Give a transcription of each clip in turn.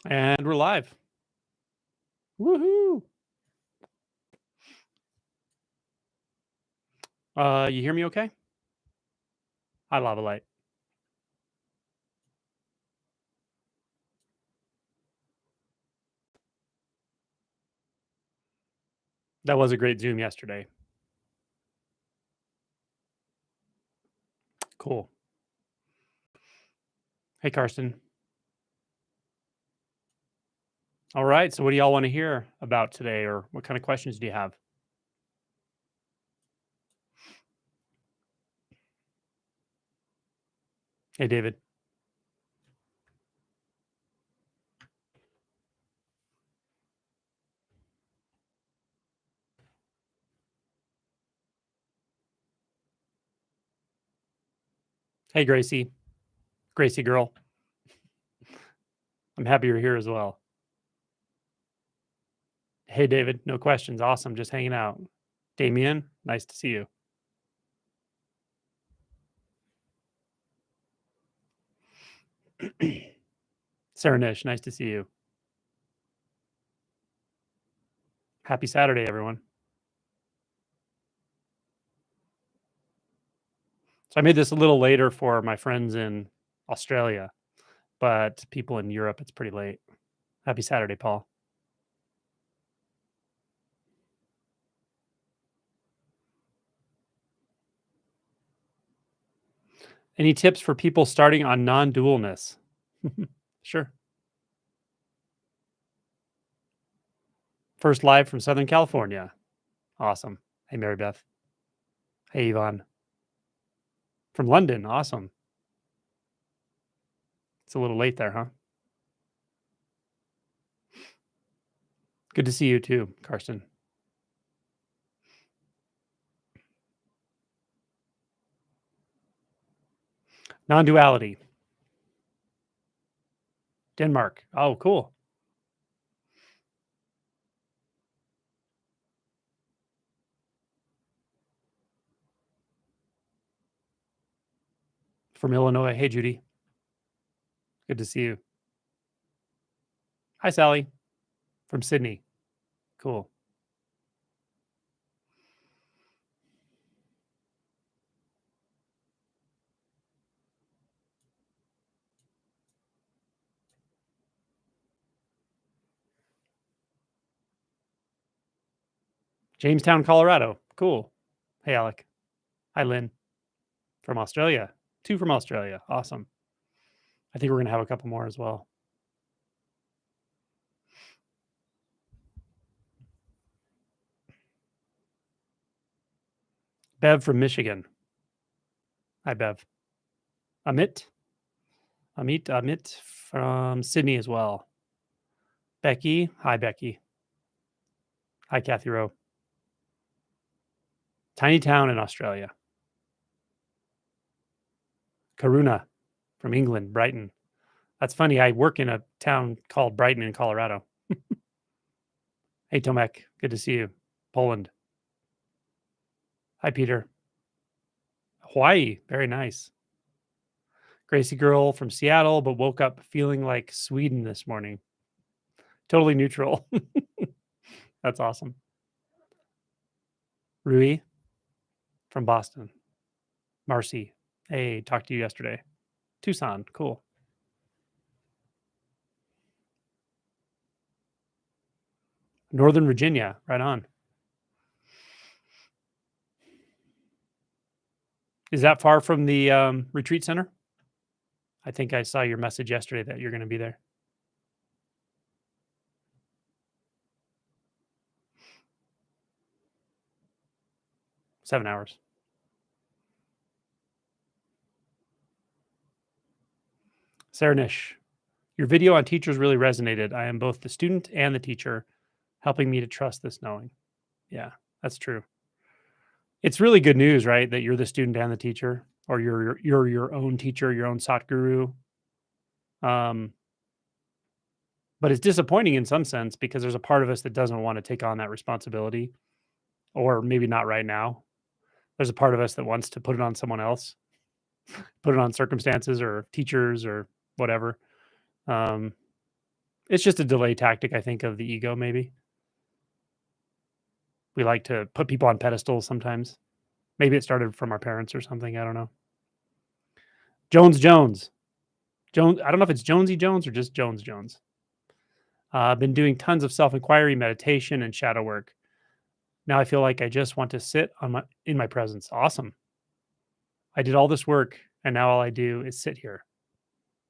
And we're live. Woohoo! You hear me okay? Hi, Lava Light. That was a great Zoom yesterday. Cool. Hey, Karsten. All right. So what do y'all want to hear about today, or what kind of questions do you have? Hey, David. Hey, Gracie. Gracie girl. I'm happy you're here as well. Hey, David. No questions. Awesome. Just hanging out. Damien, nice to see you. Saranish, nice to see you. Happy Saturday, everyone. So I made this a little later for my friends in Australia, but people in Europe, it's pretty late. Happy Saturday, Paul. Any tips for people starting on non-dualness? Sure. First live from Southern California. Awesome. Hey, Mary Beth. Hey, Yvonne. From London. Awesome. It's a little late there, huh? Good to see you too, Karsten. Non-duality. Denmark. Oh, cool. From Illinois. Hey, Judy. Good to see you. Hi, Sally. From Sydney. Cool. Jamestown, Colorado. Cool. Hey, Alec. Hi, Lynn. From Australia. 2 from Australia. Awesome. I think we're going to have a couple more as well. Bev from Michigan. Hi, Bev. Amit from Sydney as well. Becky. Hi, Becky. Hi, Kathy Rowe. Tiny town in Australia. Karuna from England, Brighton. That's funny. I work in a town called Brighton in Colorado. Hey, Tomek. Good to see you. Poland. Hi, Peter. Hawaii. Very nice. Gracie girl from Seattle, but woke up feeling like Sweden this morning. Totally neutral. That's awesome. Rui from Boston. Marcy. Hey, talked to you yesterday. Tucson. Cool. Northern Virginia. Right on. Is that far from the retreat center? I think I saw your message yesterday that you're going to be there. Seven hours. Sarah Nish, your video on teachers really resonated. I am both the student and the teacher, helping me to trust this knowing. Yeah, that's true. It's really good news, right? That you're the student and the teacher, or you're your own teacher, your own Sadhguru. But it's disappointing in some sense because there's a part of us that doesn't want to take on that responsibility, or maybe not right now. There's a part of us that wants to put it on someone else, put it on circumstances or teachers or whatever. It's just a delay tactic, I think, of the ego, maybe. We like to put people on pedestals sometimes. Maybe it started from our parents or something. I don't know. Jones Jones. Jones. I don't know if it's Jonesy Jones or just Jones Jones. I've been doing tons of self-inquiry, meditation, and shadow work. Now I feel like I just want to sit in my presence. Awesome. I did all this work, and now all I do is sit here,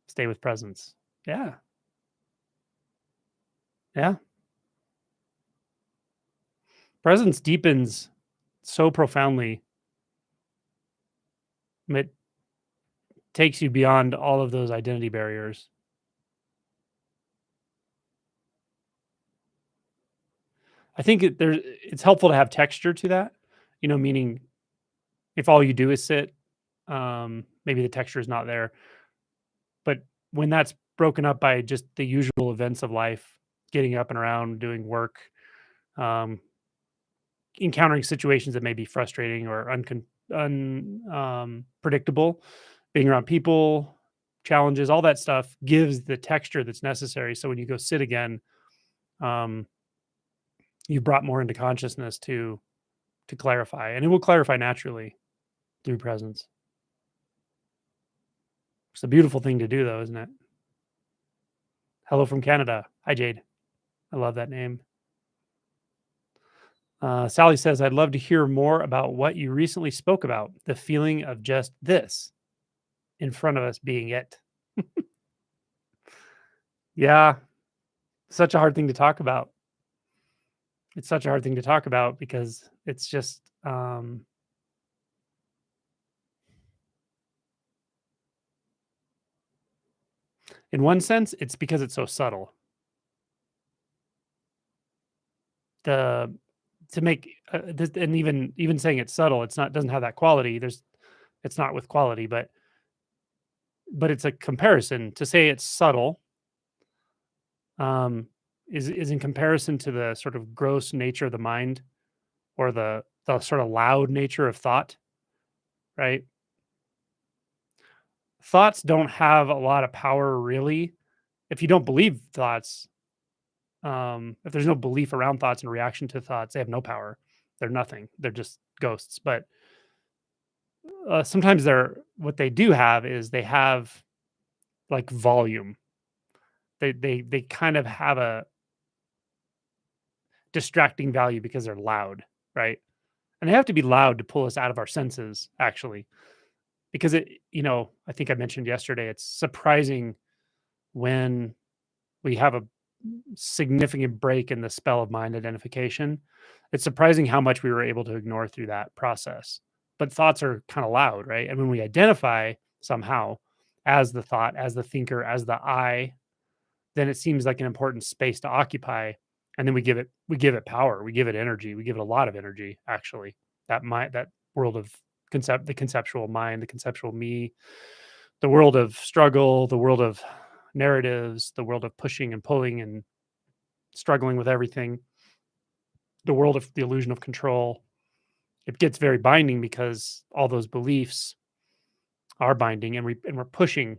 stay with presence. Yeah. Yeah. Presence deepens so profoundly. It takes you beyond all of those identity barriers. I think it's helpful to have texture to that, meaning if all you do is sit, maybe the texture is not there. But when that's broken up by just the usual events of life, getting up and around, doing work, um, encountering situations that may be frustrating or predictable, being around people, challenges, all that stuff gives the texture that's necessary. So when you go sit again, um, you brought more into consciousness to clarify, and it will clarify naturally through presence. It's a beautiful thing to do, though, isn't it? Hello from Canada. Hi, Jade. I love that name. Sally says, I'd love to hear more about what you recently spoke about, the feeling of just this in front of us being it. Yeah, such a hard thing to talk about. It's such a hard thing to talk about because it's just, in one sense, it's because it's so subtle. The to make and even saying it's subtle, it's not doesn't have that quality. It's not with quality, but it's a comparison. To say it's subtle, um, is in comparison to the sort of gross nature of the mind or the sort of loud nature of thought, right? Thoughts don't have a lot of power really. If you don't believe thoughts, if there's no belief around thoughts and reaction to thoughts, they have no power. They're nothing. They're just ghosts. But sometimes what they do have is they have like volume. They kind of have a distracting value because they're loud, right? And they have to be loud to pull us out of our senses, actually, because I think I mentioned yesterday, it's surprising when we have a significant break in the spell of mind identification. It's surprising how much we were able to ignore through that process. But thoughts are kind of loud, right? And when we identify somehow as the thought, as the thinker, as the I, then it seems like an important space to occupy. And then we give it power, we give it energy, we give it a lot of energy, actually. That world of the conceptual mind, the conceptual me, the world of struggle, the world of narratives, the world of pushing and pulling and struggling with everything, the world of the illusion of control. It gets very binding because all those beliefs are binding, and we're pushing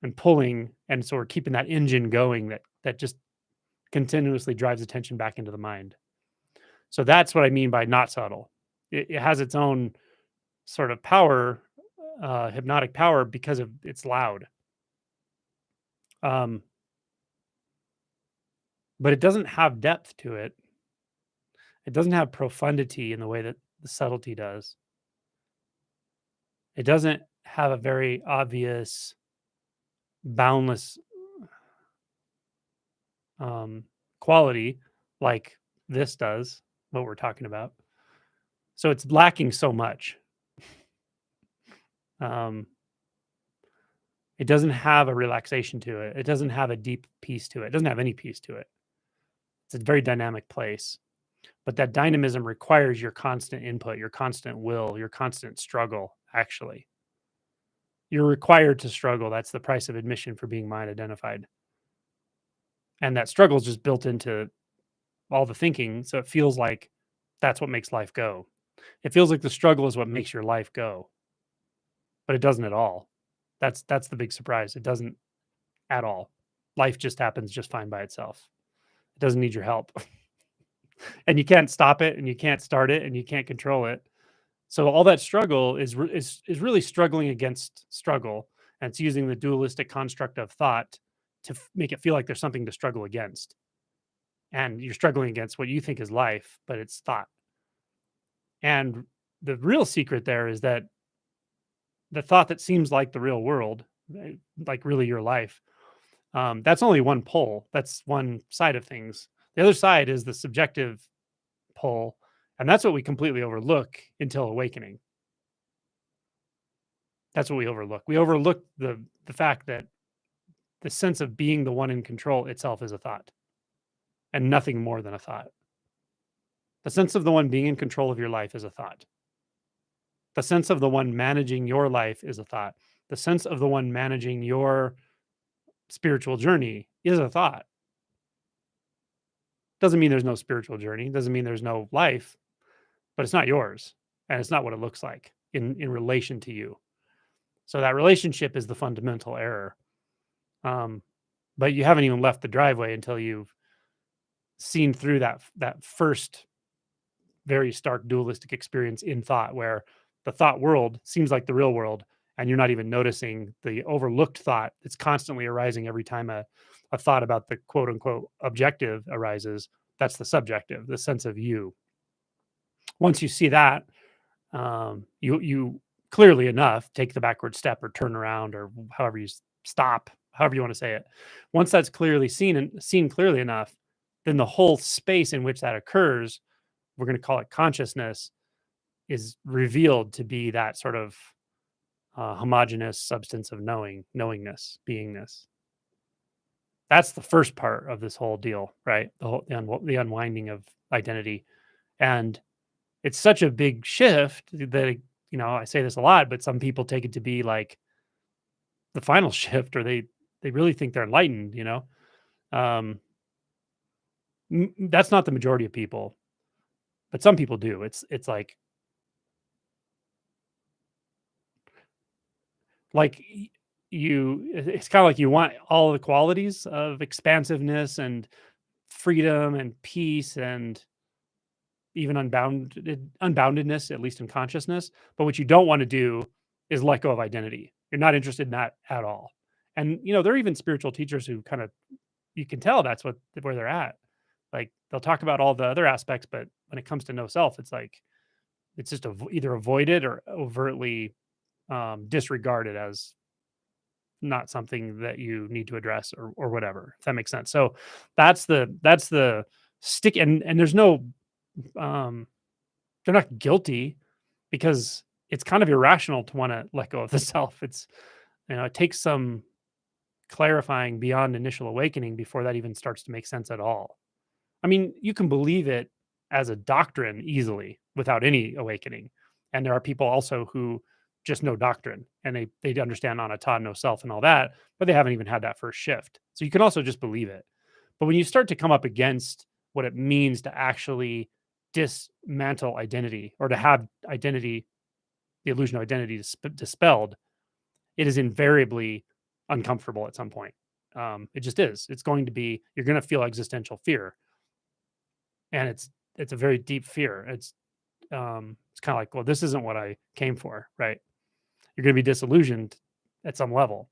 and pulling, and so we're keeping that engine going that just continuously drives attention back into the mind. So that's what I mean by not subtle. It has its own sort of power, hypnotic power, because of it's loud. Um, but it doesn't have depth to it. It doesn't have profundity in the way that the subtlety does. It doesn't have a very obvious, boundless um, quality like this does, what we're talking about. So it's lacking so much. Um, it doesn't have a relaxation to it. It doesn't have a deep peace to it. It doesn't have any peace to it. It's a very dynamic place. But that dynamism requires your constant input, your constant will, your constant struggle, actually. You're required to struggle. That's the price of admission for being mind identified. And that struggle is just built into all the thinking. So it feels like that's what makes life go. It feels like the struggle is what makes your life go, but it doesn't at all. That's the big surprise. It doesn't at all. life just happens just fine by itself. It doesn't need your help. And you can't stop it, and you can't start it, and you can't control it. So all that struggle is really struggling against struggle, and it's using the dualistic construct of thought to make it feel like there's something to struggle against. And you're struggling against what you think is life, but it's thought. And the real secret there is that the thought that seems like the real world, like really your life, that's only one pole. That's one side of things. The other side is the subjective pole, and that's what we completely overlook until awakening. That's what we overlook. We overlook the fact that the sense of being the one in control itself is a thought, and nothing more than a thought. The sense of the one being in control of your life is a thought. The sense of the one managing your life is a thought. The sense of the one managing your spiritual journey is a thought. Doesn't mean there's no spiritual journey, doesn't mean there's no life, but it's not yours, and it's not what it looks like in relation to you. So that relationship is the fundamental error. But you haven't even left the driveway until you've seen through that first very stark dualistic experience in thought, where the thought world seems like the real world, and you're not even noticing the overlooked thought that's constantly arising every time a thought about the quote unquote objective arises. That's the subjective, the sense of you. Once you see that, you clearly enough take the backward step or turn around or however you stop, however you want to say it. Once that's clearly seen and seen clearly enough, then the whole space in which that occurs, we're going to call it consciousness, is revealed to be that sort of homogeneous substance of knowingness, beingness. That's the first part of this whole deal, right? The unwinding of identity. And it's such a big shift that, I say this a lot, but some people take it to be like the final shift, or they really think they're enlightened, Um, that's not the majority of people, but some people do. It's like it's kind of like you want all the qualities of expansiveness and freedom and peace and even unboundedness, at least in consciousness. But what you don't want to do is let go of identity. You're not interested in that at all. And there are even spiritual teachers who kind of, you can tell that's where they're at. Like they'll talk about all the other aspects, but when it comes to no self, it's like it's just either avoided or overtly disregarded as not something that you need to address or whatever. If that makes sense. So that's the stick, and there's no they're not guilty, because it's kind of irrational to want to let go of the self. It's it takes some clarifying beyond initial awakening before that even starts to make sense at all. I mean, you can believe it as a doctrine easily without any awakening. And there are people also who just know doctrine, and they understand anatta, no self, and all that, but they haven't even had that first shift. So you can also just believe it. But when you start to come up against what it means to actually dismantle identity, or to have identity, the illusion of identity dispelled, it is invariably uncomfortable at some point. It just is. It's going to be, you're going to feel existential fear, and it's a very deep fear. It's kind of like, well, this isn't what I came for, right? You're going to be disillusioned at some level,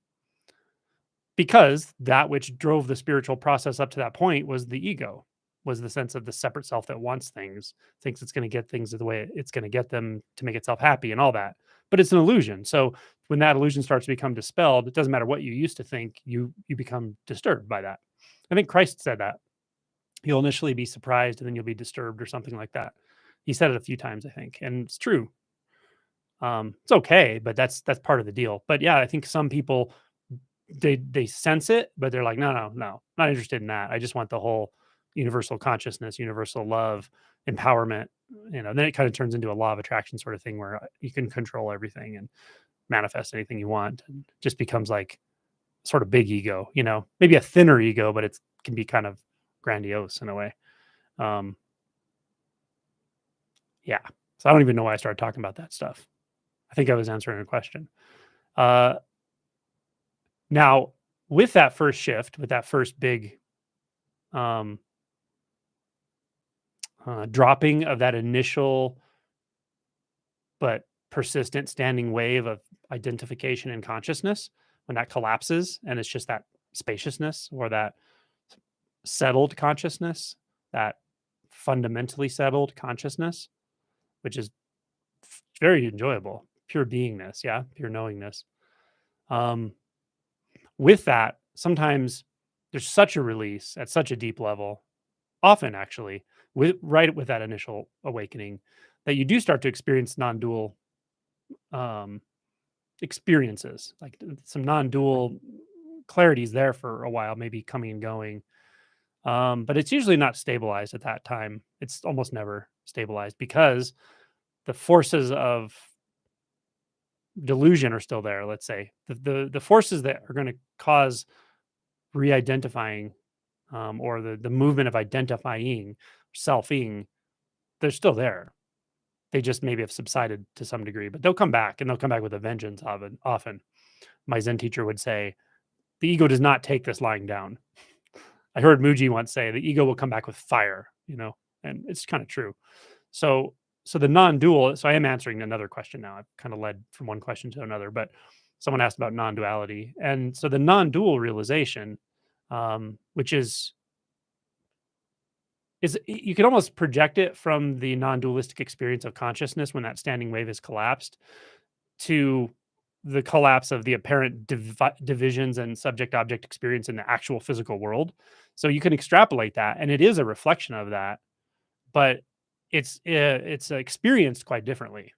because that which drove the spiritual process up to that point was the ego, was the sense of the separate self that wants things, thinks it's going to get things the way it's going to get them to make itself happy and all that. But it's an illusion. So when that illusion starts to become dispelled, it doesn't matter what you used to think, you become disturbed by that. I think Christ said that. You'll initially be surprised, and then you'll be disturbed, or something like that. He said it a few times, I think, and it's true. It's okay, but that's part of the deal. But yeah, I think some people, they sense it, but they're like, no, not interested in that. I just want the whole universal consciousness, universal love, empowerment. Then it kind of turns into a law of attraction sort of thing, where you can control everything and manifest anything you want, and just becomes like sort of big ego. Maybe a thinner ego, but it can be kind of grandiose in a way. Yeah. So I don't even know why I started talking about that stuff. I think I was answering a question. Now, with that first shift, with that first big um, dropping of that initial but persistent standing wave of identification and consciousness, when that collapses and it's just that spaciousness or that settled consciousness, that fundamentally settled consciousness, which is very enjoyable, pure beingness, yeah, pure knowingness. Um, with that, sometimes there's such a release at such a deep level, often actually, with that initial awakening, that you do start to experience non-dual um, experiences, like some non-dual clarities there for a while, maybe coming and going. But it's usually not stabilized at that time. It's almost never stabilized because the forces of delusion are still there. Let's say the forces that are going to cause re-identifying or the movement of identifying selfing, they're still there. They just maybe have subsided to some degree, but they'll come back and they'll come back with a vengeance. Often, my Zen teacher would say, "The ego does not take this lying down." I heard Muji once say, "The ego will come back with fire," and it's kind of true. So, so the non-dual. So I am answering another question now. I've kind of led from one question to another, but someone asked about non-duality, and so the non-dual realization, which is you can almost project it from the non-dualistic experience of consciousness when that standing wave is collapsed to the collapse of the apparent divisions and subject-object experience in the actual physical world. So you can extrapolate that, and it is a reflection of that, but it's experienced quite differently.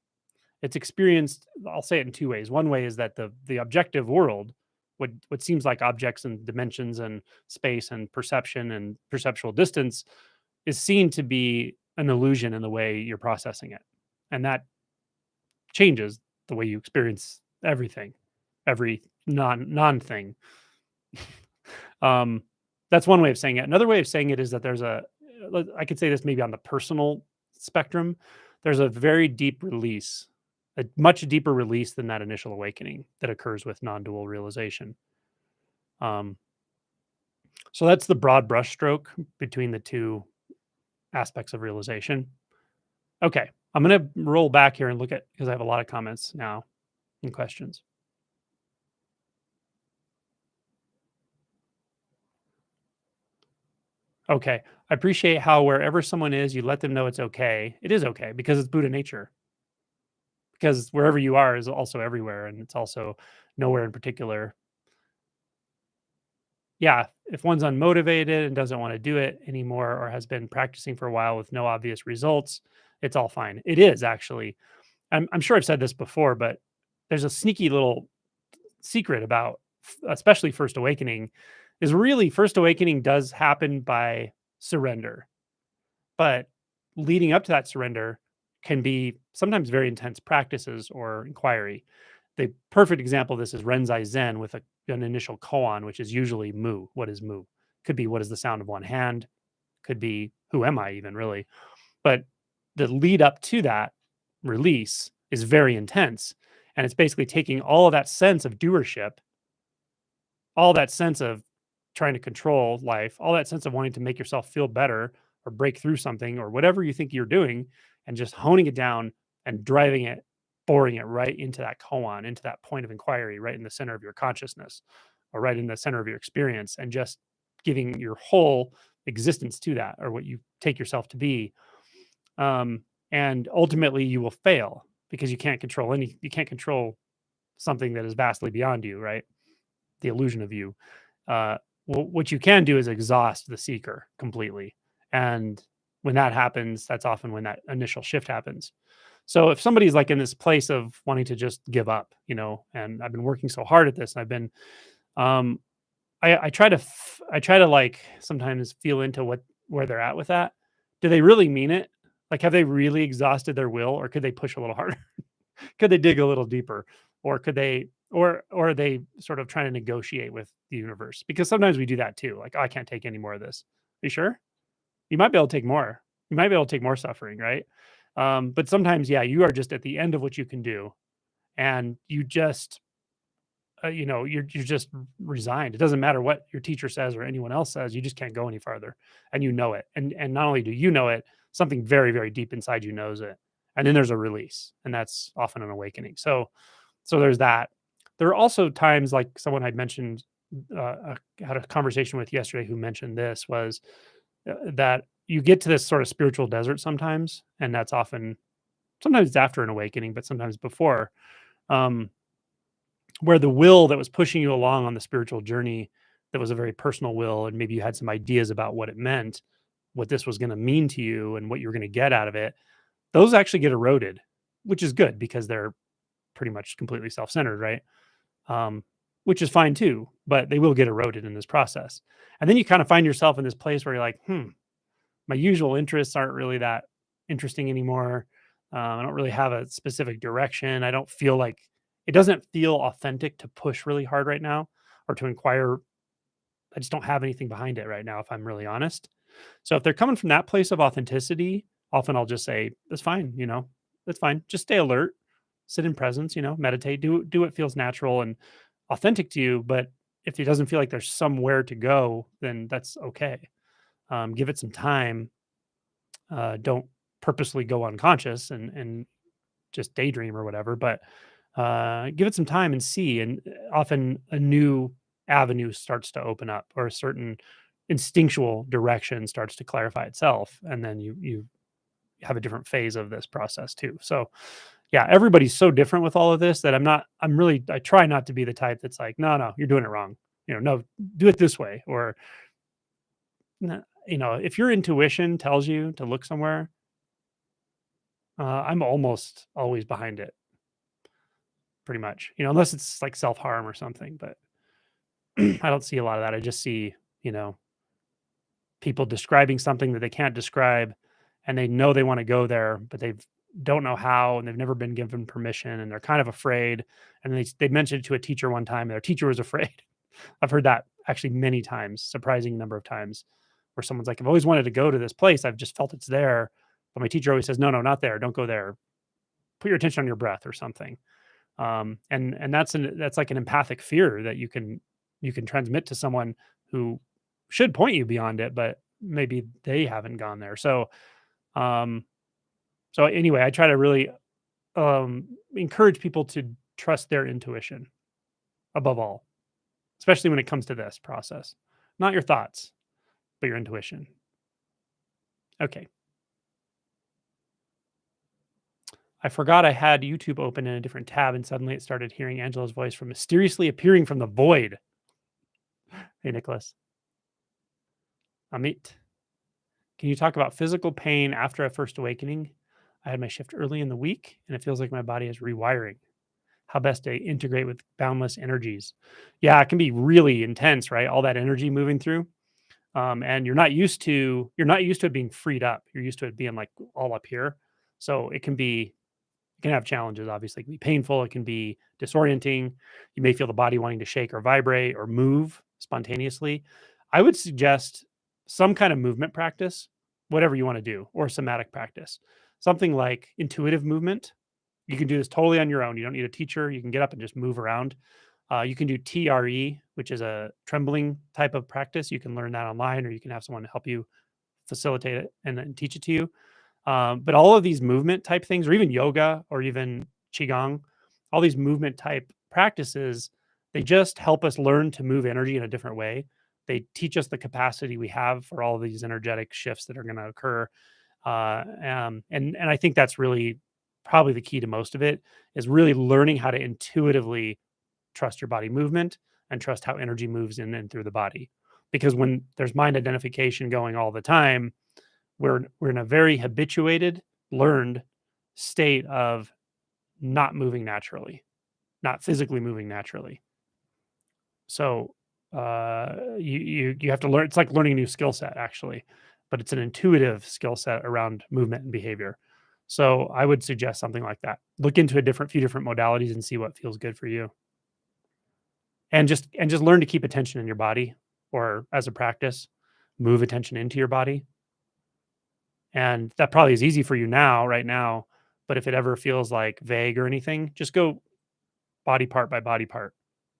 It's experienced. I'll say it in two ways. One way is that the objective world, what seems like objects and dimensions and space and perception and perceptual distance, is seen to be an illusion in the way you're processing it, and that changes the way you experience everything, every non thing. um, that's one way of saying it. Another way of saying it is that I could say this maybe on the personal spectrum. There's a very deep release, a much deeper release than that initial awakening that occurs with non-dual realization. Um, so that's the broad brushstroke between the two aspects of realization. Okay, I'm going to roll back here and look at, because I have a lot of comments now and questions. Okay, I appreciate how wherever someone is, you let them know it's okay. It is okay because it's Buddha nature. Because wherever you are is also everywhere, and it's also nowhere in particular. Yeah, if one's unmotivated and doesn't want to do it anymore or has been practicing for a while with no obvious results, it's all fine. It is actually. I'm sure I've said this before, but there's a sneaky little secret about especially first awakening is really first awakening does happen by surrender, but leading up to that surrender can be sometimes very intense practices or inquiry. The perfect example of this is Renzai Zen with an initial koan, which is usually mu. What is mu? Could be what is the sound of one hand, could be who am I even really. But the lead up to that release is very intense. And it's basically taking all of that sense of doership, all that sense of trying to control life, all that sense of wanting to make yourself feel better or break through something or whatever you think you're doing, and just honing it down and driving it, boring it right into that koan, into that point of inquiry, right in the center of your consciousness or right in the center of your experience, and just giving your whole existence to that or what you take yourself to be. And ultimately you will fail because you can't control something that is vastly beyond you, right? The illusion of you. What you can do is exhaust the seeker completely. And when that happens, that's often when that initial shift happens. So if somebody's like in this place of wanting to just give up, and I've been working so hard at this, and I've been, um, I try to, I try to like sometimes feel into where they're at with that. Do they really mean it? Like, have they really exhausted their will, or could they push a little harder? Could they dig a little deeper, or could they, or are they sort of trying to negotiate with the universe? Because sometimes we do that too. Like, oh, I can't take any more of this. Are you sure? You might be able to take more. You might be able to take more suffering, right? But sometimes, yeah, you are just at the end of what you can do, and you just you're just resigned. It doesn't matter what your teacher says or anyone else says. You just can't go any farther, and you know it. And not only do you know it, something very very deep inside you knows it. And then there's a release, and that's often an awakening. So there's that. There are also times like someone I'd mentioned, had a conversation with yesterday who mentioned this was that you get to this sort of spiritual desert sometimes, and that's often sometimes it's after an awakening, but sometimes before. Um, where the will that was pushing you along on the spiritual journey, that was a very personal will, and maybe you had some ideas about what it meant, what this was going to mean to you, and what you're going to get out of it, those actually get eroded, which is good because they're pretty much completely self-centered, right? Um, which is fine too, but they will get eroded in this process. And then you kind of find yourself in this place where you're like, my usual interests aren't really that interesting anymore. I don't really have a specific direction. I don't feel like it doesn't feel authentic to push really hard right now or to inquire. I just don't have anything behind it right now, if I'm really honest. So if they're coming from that place of authenticity, often I'll just say, that's fine, that's fine. Just stay alert, sit in presence, meditate, do what feels natural and authentic to you. But if it doesn't feel like there's somewhere to go, then that's okay. Give it some time. Don't purposely go unconscious and just daydream or whatever, but give it some time and see. And often a new avenue starts to open up, or a certain instinctual direction starts to clarify itself, and then you have a different phase of this process too. So yeah, everybody's so different with all of this that I try not to be the type that's like, no, you're doing it wrong. No, do it this way. Or, if your intuition tells you to look somewhere, I'm almost always behind it pretty much, unless it's like self-harm or something. But I don't see a lot of that. I just see, people describing something that they can't describe, and they know they want to go there, but they don't know how, and they've never been given permission, and they're kind of afraid. And they mentioned it to a teacher one time, and their teacher was afraid. I've heard that actually many times, surprising number of times, where someone's like, I've always wanted to go to this place. I've just felt it's there. But my teacher always says, no, not there. Don't go there. Put your attention on your breath or something. And that's like an empathic fear that you can transmit to someone who should point you beyond it, but maybe they haven't gone there. Um, so anyway, I try to really encourage people to trust their intuition above all, especially when it comes to this process. Not your thoughts, but your intuition. Okay. I forgot I had YouTube open in a different tab, and suddenly it started hearing Angelo's voice from mysteriously appearing from the void. Hey, Nicholas. Amit. Can you talk about physical pain after a first awakening? I had my shift early in the week, and it feels like my body is rewiring. How best to integrate with boundless energies? Yeah, it can be really intense, right? All that energy moving through. And you're not used to it being freed up. You're used to it being like all up here. So it can have challenges. Obviously, it can be painful. It can be disorienting. You may feel the body wanting to shake or vibrate or move spontaneously. I would suggest some kind of movement practice, whatever you want to do, or somatic practice. Something like intuitive movement. You can do this totally on your own. You don't need a teacher. You can get up and just move around. You can do TRE, which is a trembling type of practice. You can learn that online, or you can have someone help you facilitate it and teach it to you. But all of these movement type things, or even yoga, or even qigong, all these movement type practices, they just help us learn to move energy in a different way. They teach us the capacity we have for all of these energetic shifts that are going to occur. And I think that's really probably the key to most of it, is really learning how to intuitively trust your body movement and trust how energy moves in and through the body. Because when there's mind identification going all the time, we're in a very habituated, learned state of not moving naturally, not physically moving naturally. So you have to learn. It's like learning a new skill set, actually, but it's an intuitive skill set around movement and behavior. So I would suggest something like that. Look into few different modalities and see what feels good for you, and just learn to keep attention in your body, or as a practice, move attention into your body. And that probably is easy for you now, right now. But if it ever feels like vague or anything, just go body part by body part.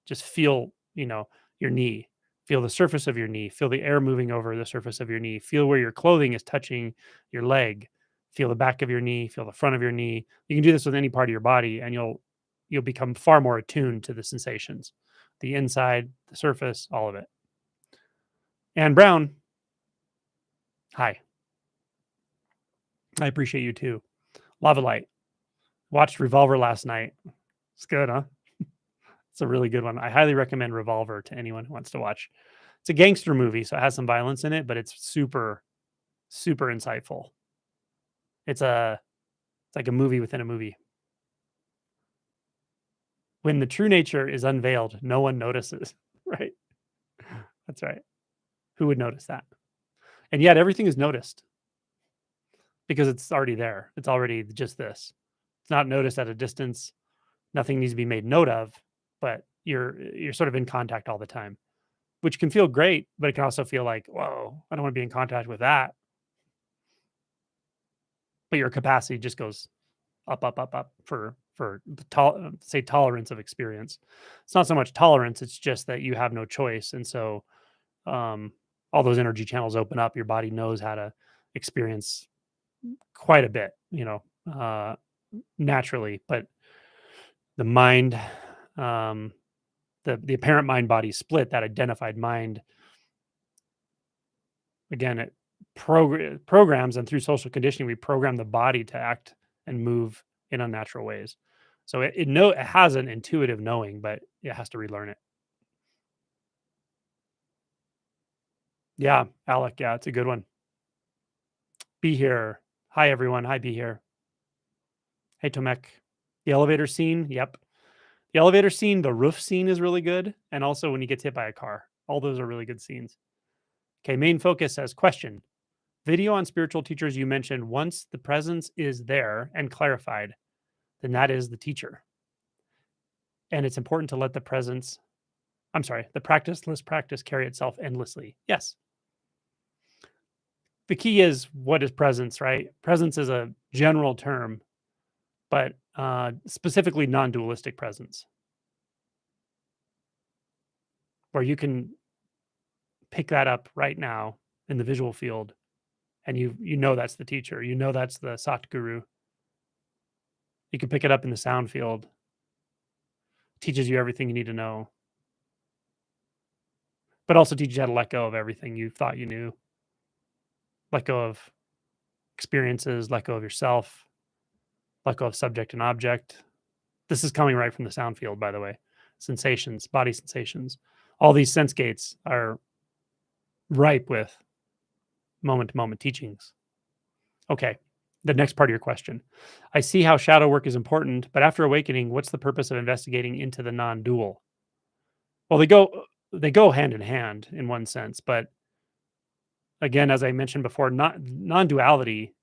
Just feel, your knee. Feel the surface of your knee. Feel the air moving over the surface of your knee. Feel where your clothing is touching your leg. Feel the back of your knee. Feel the front of your knee. You can do this with any part of your body, and you'll become far more attuned to the sensations, the inside, the surface, all of it. And Brown, hi. I appreciate you too. Lava Light. Watched Revolver last night. It's good, huh? It's a really good one. I highly recommend Revolver to anyone who wants to watch. It's a gangster movie, so it has some violence in it, but it's super, super insightful. It's like a movie within a movie. When the true nature is unveiled, no one notices. Right? That's right. Who would notice that? And yet everything is noticed because it's already there. It's already just this. It's not noticed at a distance. Nothing needs to be made note of, but you're sort of in contact all the time, which can feel great, but it can also feel like, whoa, I don't want to be in contact with that. But your capacity just goes up, up, up, up for say tolerance of experience. It's not so much tolerance; it's just that you have no choice, and so all those energy channels open up. Your body knows how to experience quite a bit, naturally. But the mind, the apparent mind body split, that identified mind, again, it programs, and through social conditioning, we program the body to act and move in unnatural ways. So it has an intuitive knowing, but it has to relearn it. Yeah, Alec. Yeah, it's a good one. Be here. Hi everyone. Hi, be here. Hey Tomek. The elevator scene. Yep. The elevator scene, the roof scene is really good. And also when he gets hit by a car. All those are really good scenes. Okay, main focus says question. Video on spiritual teachers, you mentioned once the presence is there and clarified, then that is the teacher. And it's important to let the practiceless practice carry itself endlessly. Yes. The key is, what is presence, right? Presence is a general term, but specifically non-dualistic presence, where you can pick that up right now in the visual field, and you know that's the teacher. You know that's the Sadhguru. You can pick it up in the sound field. Teaches you everything you need to know, but also teaches you how to let go of everything you thought you knew. Let go of experiences, let go of yourself, let go of subject and object. This is coming right from the sound field, by the way. Sensations, body sensations. All these sense gates are ripe with moment to moment teachings. Okay, the next part of your question. I see how shadow work is important, but after awakening, what's the purpose of investigating into the non-dual? Well, they go hand in hand in one sense, but again, as I mentioned before, non-duality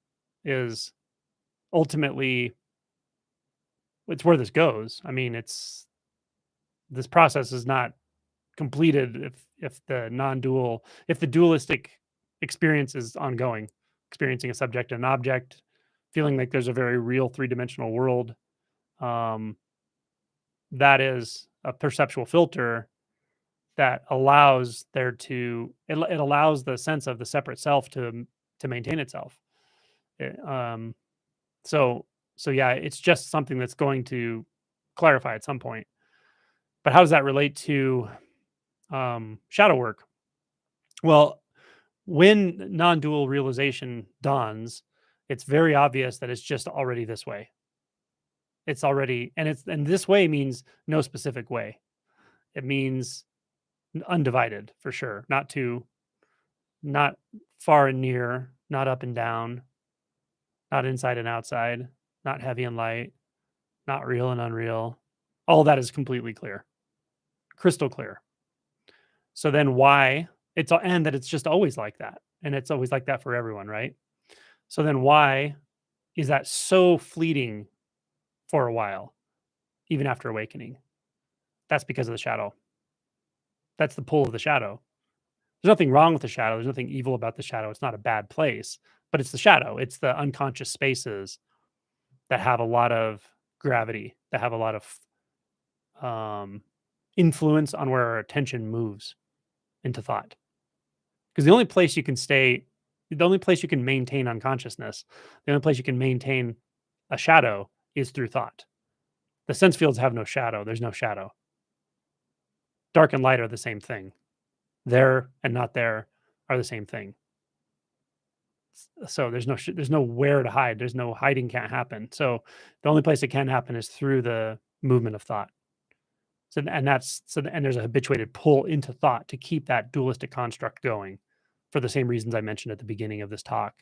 is ultimately, it's where this goes. I mean, this process is not completed if the dualistic experience is ongoing, experiencing a subject and an object, feeling like there's a very real three-dimensional world. Um, that is a perceptual filter that allows it allows the sense of the separate self to maintain itself. It, so yeah, it's just something that's going to clarify at some point. But how does that relate to shadow work? Well, when non-dual realization dawns, it's very obvious that it's just already this way. It's already, and this way means no specific way. It means undivided for sure. Not far and near, not up and down, not inside and outside, not heavy and light, not real and unreal. All that is completely clear, crystal clear. So then why and that it's just always like that. And it's always like that for everyone, right? So then why is that so fleeting for a while, even after awakening? That's because of the shadow. That's the pull of the shadow. There's nothing wrong with the shadow. There's nothing evil about the shadow. It's not a bad place, but it's the shadow. It's the unconscious spaces that have a lot of gravity, that have a lot of influence on where our attention moves into thought. Because the only place you can stay, the only place you can maintain unconsciousness, the only place you can maintain a shadow is through thought. The sense fields have no shadow. There's no shadow. Dark and light are the same thing. There and not there are the same thing. So there's nowhere to hide. There's no hiding can't happen. So the only place it can happen is through the movement of thought. So and there's a habituated pull into thought to keep that dualistic construct going for the same reasons I mentioned at the beginning of this talk,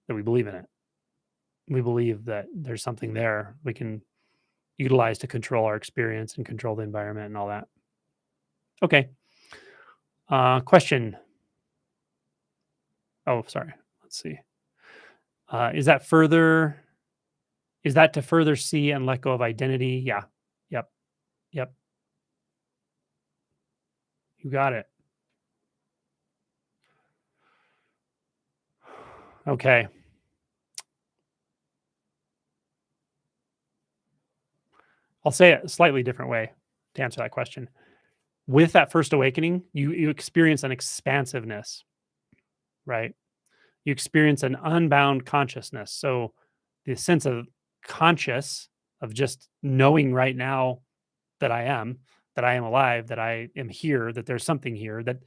that we believe in it. We believe that there's something there we can utilize to control our experience and control the environment and all that. Okay. Question. Oh, sorry. Let's see. Is that to further see and let go of identity? Yeah. Yep. Yep. You got it. Okay. I'll say it a slightly different way to answer that question. With that first awakening, you experience an expansiveness, right? You experience an unbound consciousness. So the sense of conscious, of just knowing right now that I am alive, that I am here, that there's something here, that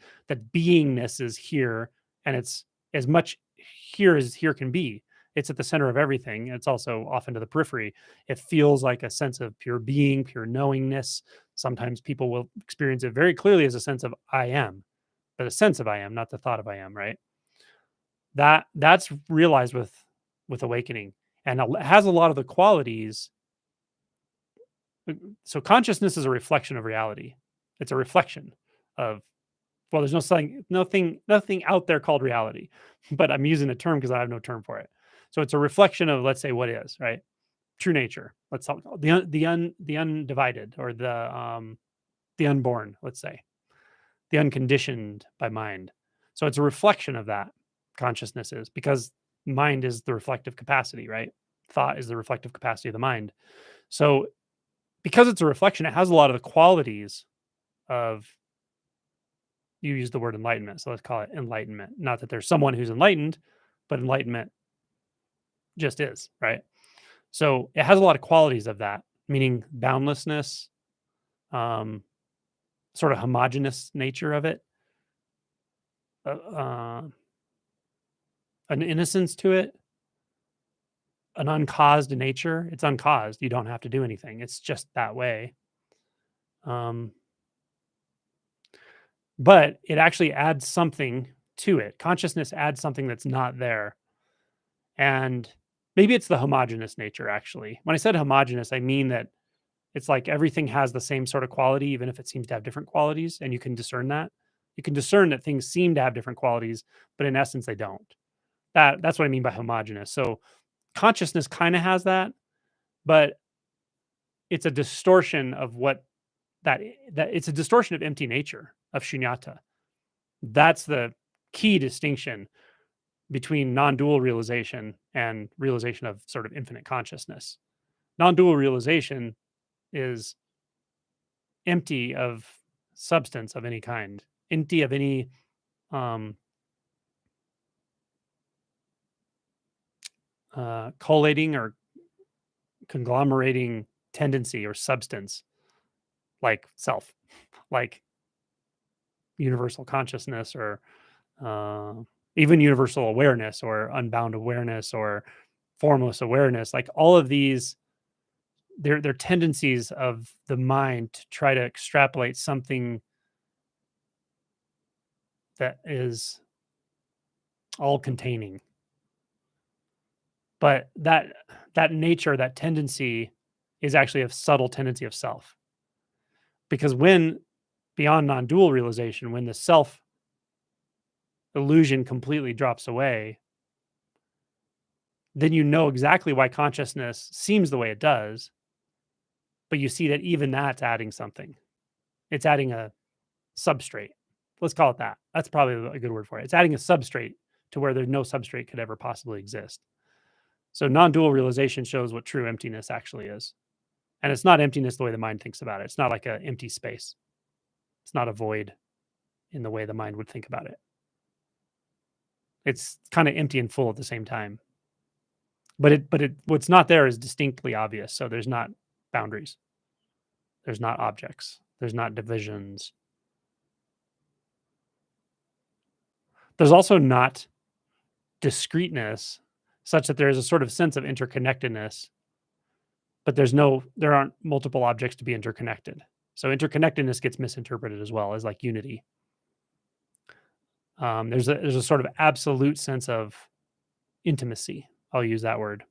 beingness is here, and it's as much here as here can be. It's at the center of everything. It's also often to the periphery. It feels like a sense of pure being, pure knowingness. Sometimes people will experience it very clearly as a sense of I am, but a sense of I am, not the thought of I am, right? That's realized with awakening, and it has a lot of the qualities. So consciousness is a reflection of reality. It's a reflection of, well, there's nothing out there called reality, but I'm using the term because I have no term for it. So it's a reflection of, let's say, what is, right? True nature. Let's talk the undivided, or the unborn, let's say, the unconditioned by mind. So it's a reflection of that. Consciousness is, because mind is the reflective capacity, right? Thought is the reflective capacity of the mind. So because it's a reflection, it has a lot of the qualities of, you use the word enlightenment, so let's call it enlightenment. Not that there's someone who's enlightened, but enlightenment just is, right? So it has a lot of qualities of that, meaning boundlessness, sort of homogeneous nature of it, uh, an innocence to it, an uncaused nature. It's uncaused. You don't have to do anything. It's just that way. Um, but it actually adds something to it. Consciousness adds something that's not there. And maybe it's the homogeneous nature, actually. When I said homogeneous, I mean that it's like everything has the same sort of quality, even if it seems to have different qualities, and you can discern that. You can discern that things seem to have different qualities, but in essence, they don't. That's what I mean by homogeneous. So consciousness kind of has that, but it's a distortion of what that it's a distortion of empty nature, of shunyata. That's the key distinction between non-dual realization and realization of sort of infinite consciousness. Non-dual realization is empty of substance of any kind, empty of any um, collating or conglomerating tendency or substance, like self, like universal consciousness, or uh, even universal awareness, or unbound awareness, or formless awareness. Like all of these, they're tendencies of the mind to try to extrapolate something that is all containing. But that nature, that tendency, is actually a subtle tendency of self. Because when beyond non-dual realization, when the self illusion completely drops away, then you know exactly why consciousness seems the way it does, but you see that even that's adding something. It's adding a substrate. Let's call it that. That's probably a good word for it. It's adding a substrate to where there's no substrate could ever possibly exist. So non-dual realization shows what true emptiness actually is. And it's not emptiness the way the mind thinks about it. It's not like an empty space. It's not a void in the way the mind would think about it. It's kind of empty and full at the same time. But what's not there is distinctly obvious. So there's not boundaries. There's not objects. There's not divisions. There's also not discreteness such that there is a sort of sense of interconnectedness, but there aren't multiple objects to be interconnected. So interconnectedness gets misinterpreted as well as like unity. There's a sort of absolute sense of intimacy. I'll use that word,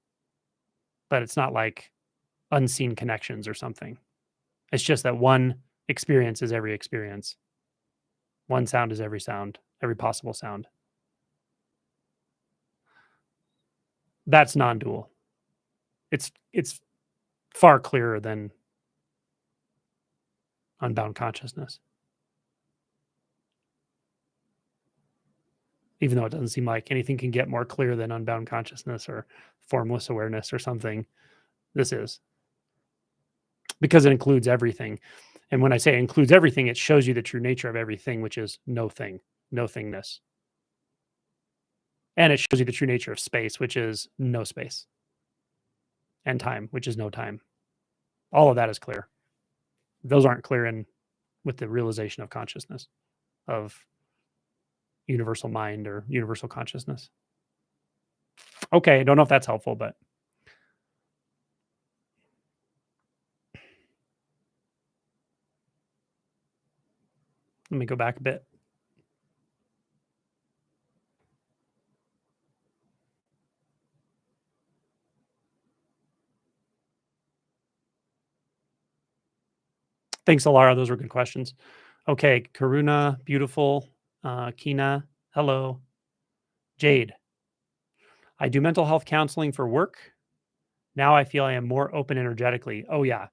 but it's not like unseen connections or something. It's just that one experience is every experience. One sound is every sound, every possible sound. That's non-dual. It's far clearer than unbound consciousness. Even though it doesn't seem like anything can get more clear than unbound consciousness or formless awareness or something, this is. Because it includes everything. And when I say includes everything, it shows you the true nature of everything, which is no thing, no thingness. And it shows you the true nature of space, which is no space. And time, which is no time. All of that is clear. Those aren't clear with the realization of consciousness, of universal mind or universal consciousness. Okay, I don't know if that's helpful, but let me go back a bit. Thanks, Alara. Those were good questions. Okay, Karuna, beautiful. Kina, hello. Jade, I do mental health counseling for work. Now I feel I am more open energetically. Oh yeah,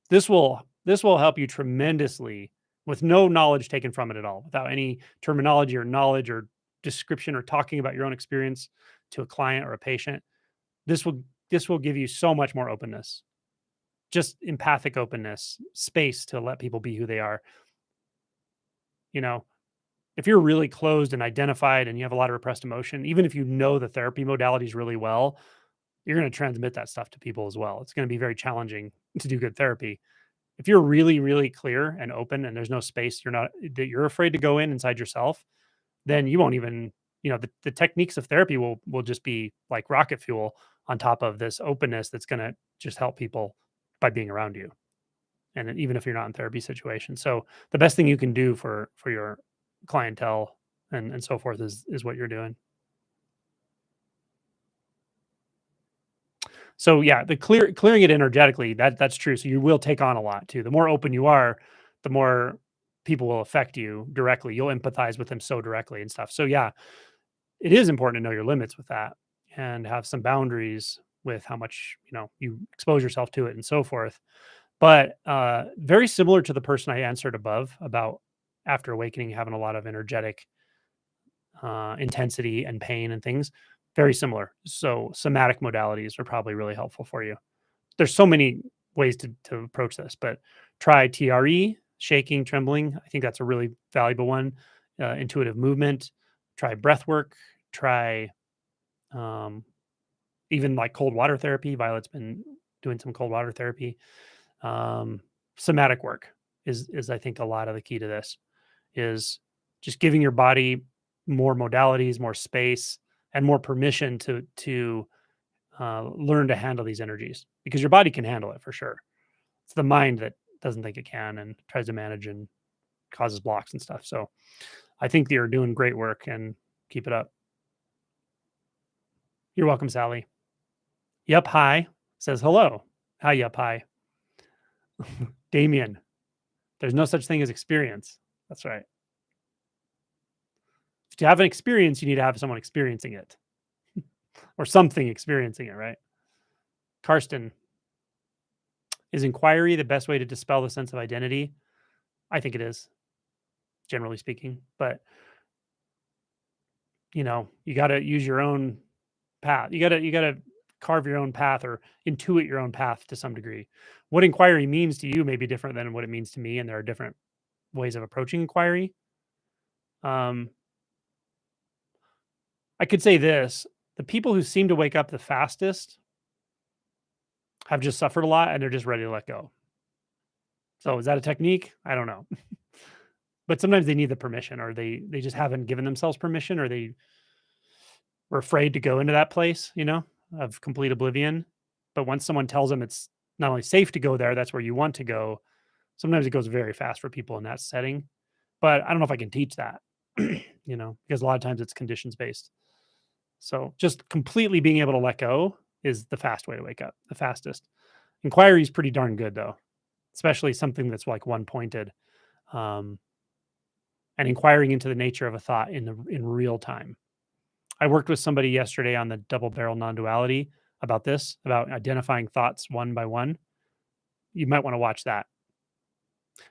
this will help you tremendously with no knowledge taken from it at all, without any terminology or knowledge or description or talking about your own experience to a client or a patient. This will give you so much more openness, just empathic openness, space to let people be who they are. You know, if you're really closed and identified and you have a lot of repressed emotion, even if you know the therapy modalities really well, you're going to transmit that stuff to people as well. It's going to be very challenging to do good therapy. If you're really, really clear and open and there's no space, you're afraid to go inside yourself, then you won't even, the techniques of therapy will just be like rocket fuel on top of this openness that's going to just help people by being around you. And even if you're not in therapy situation. So the best thing you can do for your clientele and so forth is what you're doing. So yeah, the clearing it energetically, that's true. So you will take on a lot too. The more open you are, the more people will affect you directly. You'll empathize with them so directly and stuff. So yeah, it is important to know your limits with that and have some boundaries with how much, you expose yourself to it and so forth. But very similar to the person I answered above about after awakening, having a lot of energetic intensity and pain and things, very similar. So somatic modalities are probably really helpful for you. There's so many ways to approach this, but try TRE, shaking, trembling. I think that's a really valuable one. Intuitive movement. Try breath work. Try even like cold water therapy. Violet's been doing some cold water therapy. Somatic work is I think a lot of the key to this is just giving your body more modalities, more space, and more permission to learn to handle these energies, because your body can handle it for sure. It's the mind that doesn't think it can and tries to manage and causes blocks and stuff. So I think that you're doing great work and keep it up. You're welcome, Sally. Yup, hi says hello. Hi, yup, hi. Damien, there's no such thing as experience. That's right. To have an experience, you need to have someone experiencing it or something experiencing it, right? Karsten, is inquiry the best way to dispel the sense of identity? I think it is, generally speaking, but you got to use your own path. You got to carve your own path or intuit your own path to some degree. What inquiry means to you may be different than what it means to me, and there are different ways of approaching inquiry. Um, I could say this: the people who seem to wake up the fastest have just suffered a lot, and they're just ready to let go. So, is that a technique? I don't know, but sometimes they need the permission, or they just haven't given themselves permission, or they were afraid to go into that place, of complete oblivion. But once someone tells them it's not only safe to go there, that's where you want to go. Sometimes it goes very fast for people in that setting. But I don't know if I can teach that, because a lot of times it's conditions based. So just completely being able to let go is the fast way to wake up, the fastest. Inquiry is pretty darn good though, especially something that's like one pointed, um, and inquiring into the nature of a thought in real time. I worked with somebody yesterday on the double barrel non-duality about this, about identifying thoughts one by one. You might want to watch that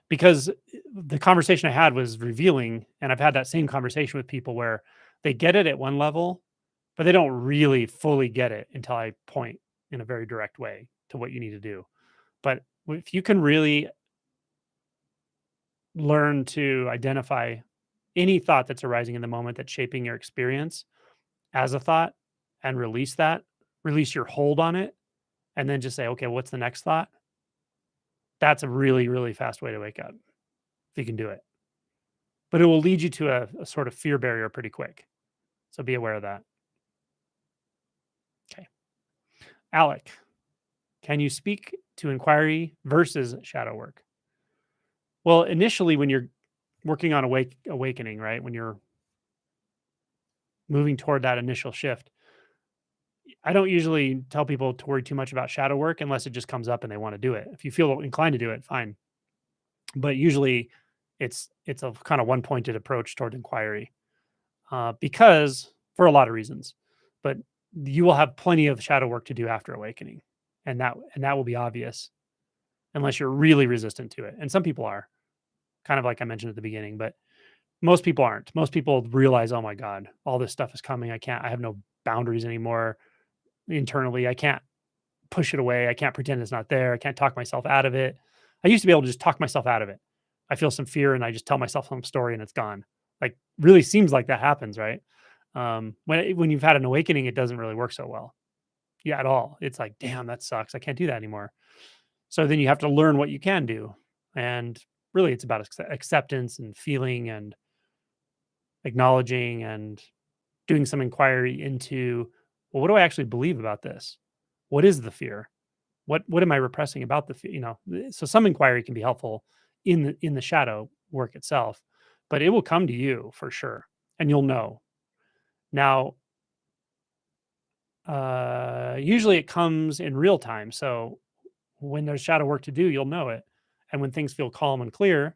because the conversation I had was revealing, and I've had that same conversation with people where they get it at one level, but they don't really fully get it until I point in a very direct way to what you need to do. But if you can really learn to identify any thought that's arising in the moment that's shaping your experience as a thought and release your hold on it, and then just say, okay, what's the next thought? That's a really, really fast way to wake up if you can do it. But it will lead you to a sort of fear barrier pretty quick. So be aware of that. Okay. Alec, can you speak to inquiry versus shadow work? Well, initially, when you're working on awakening, right? When you're moving toward that initial shift, I don't usually tell people to worry too much about shadow work unless it just comes up and they want to do it. If you feel inclined to do it, fine. But usually, it's a kind of one pointed approach toward inquiry, because for a lot of reasons. But you will have plenty of shadow work to do after awakening, and that will be obvious unless you're really resistant to it. And some people are, kind of like I mentioned at the beginning, but most people aren't. Most people realize, oh my God, all this stuff is coming. I have no boundaries anymore internally. I can't push it away. I can't pretend it's not there. I can't talk myself out of it. I used to be able to just talk myself out of it. I feel some fear and I just tell myself some story and it's gone. Like, really seems like that happens, right? When you've had an awakening, it doesn't really work so well. Yeah, at all. It's like, damn, that sucks. I can't do that anymore. So then you have to learn what you can do. And really it's about acceptance and feeling and acknowledging and doing some inquiry into, well, what do I actually believe about this? What is the fear? What am I repressing about the fear? So some inquiry can be helpful in the shadow work itself, but it will come to you for sure, and you'll know. Now, usually it comes in real time. So when there's shadow work to do, you'll know it, and when things feel calm and clear,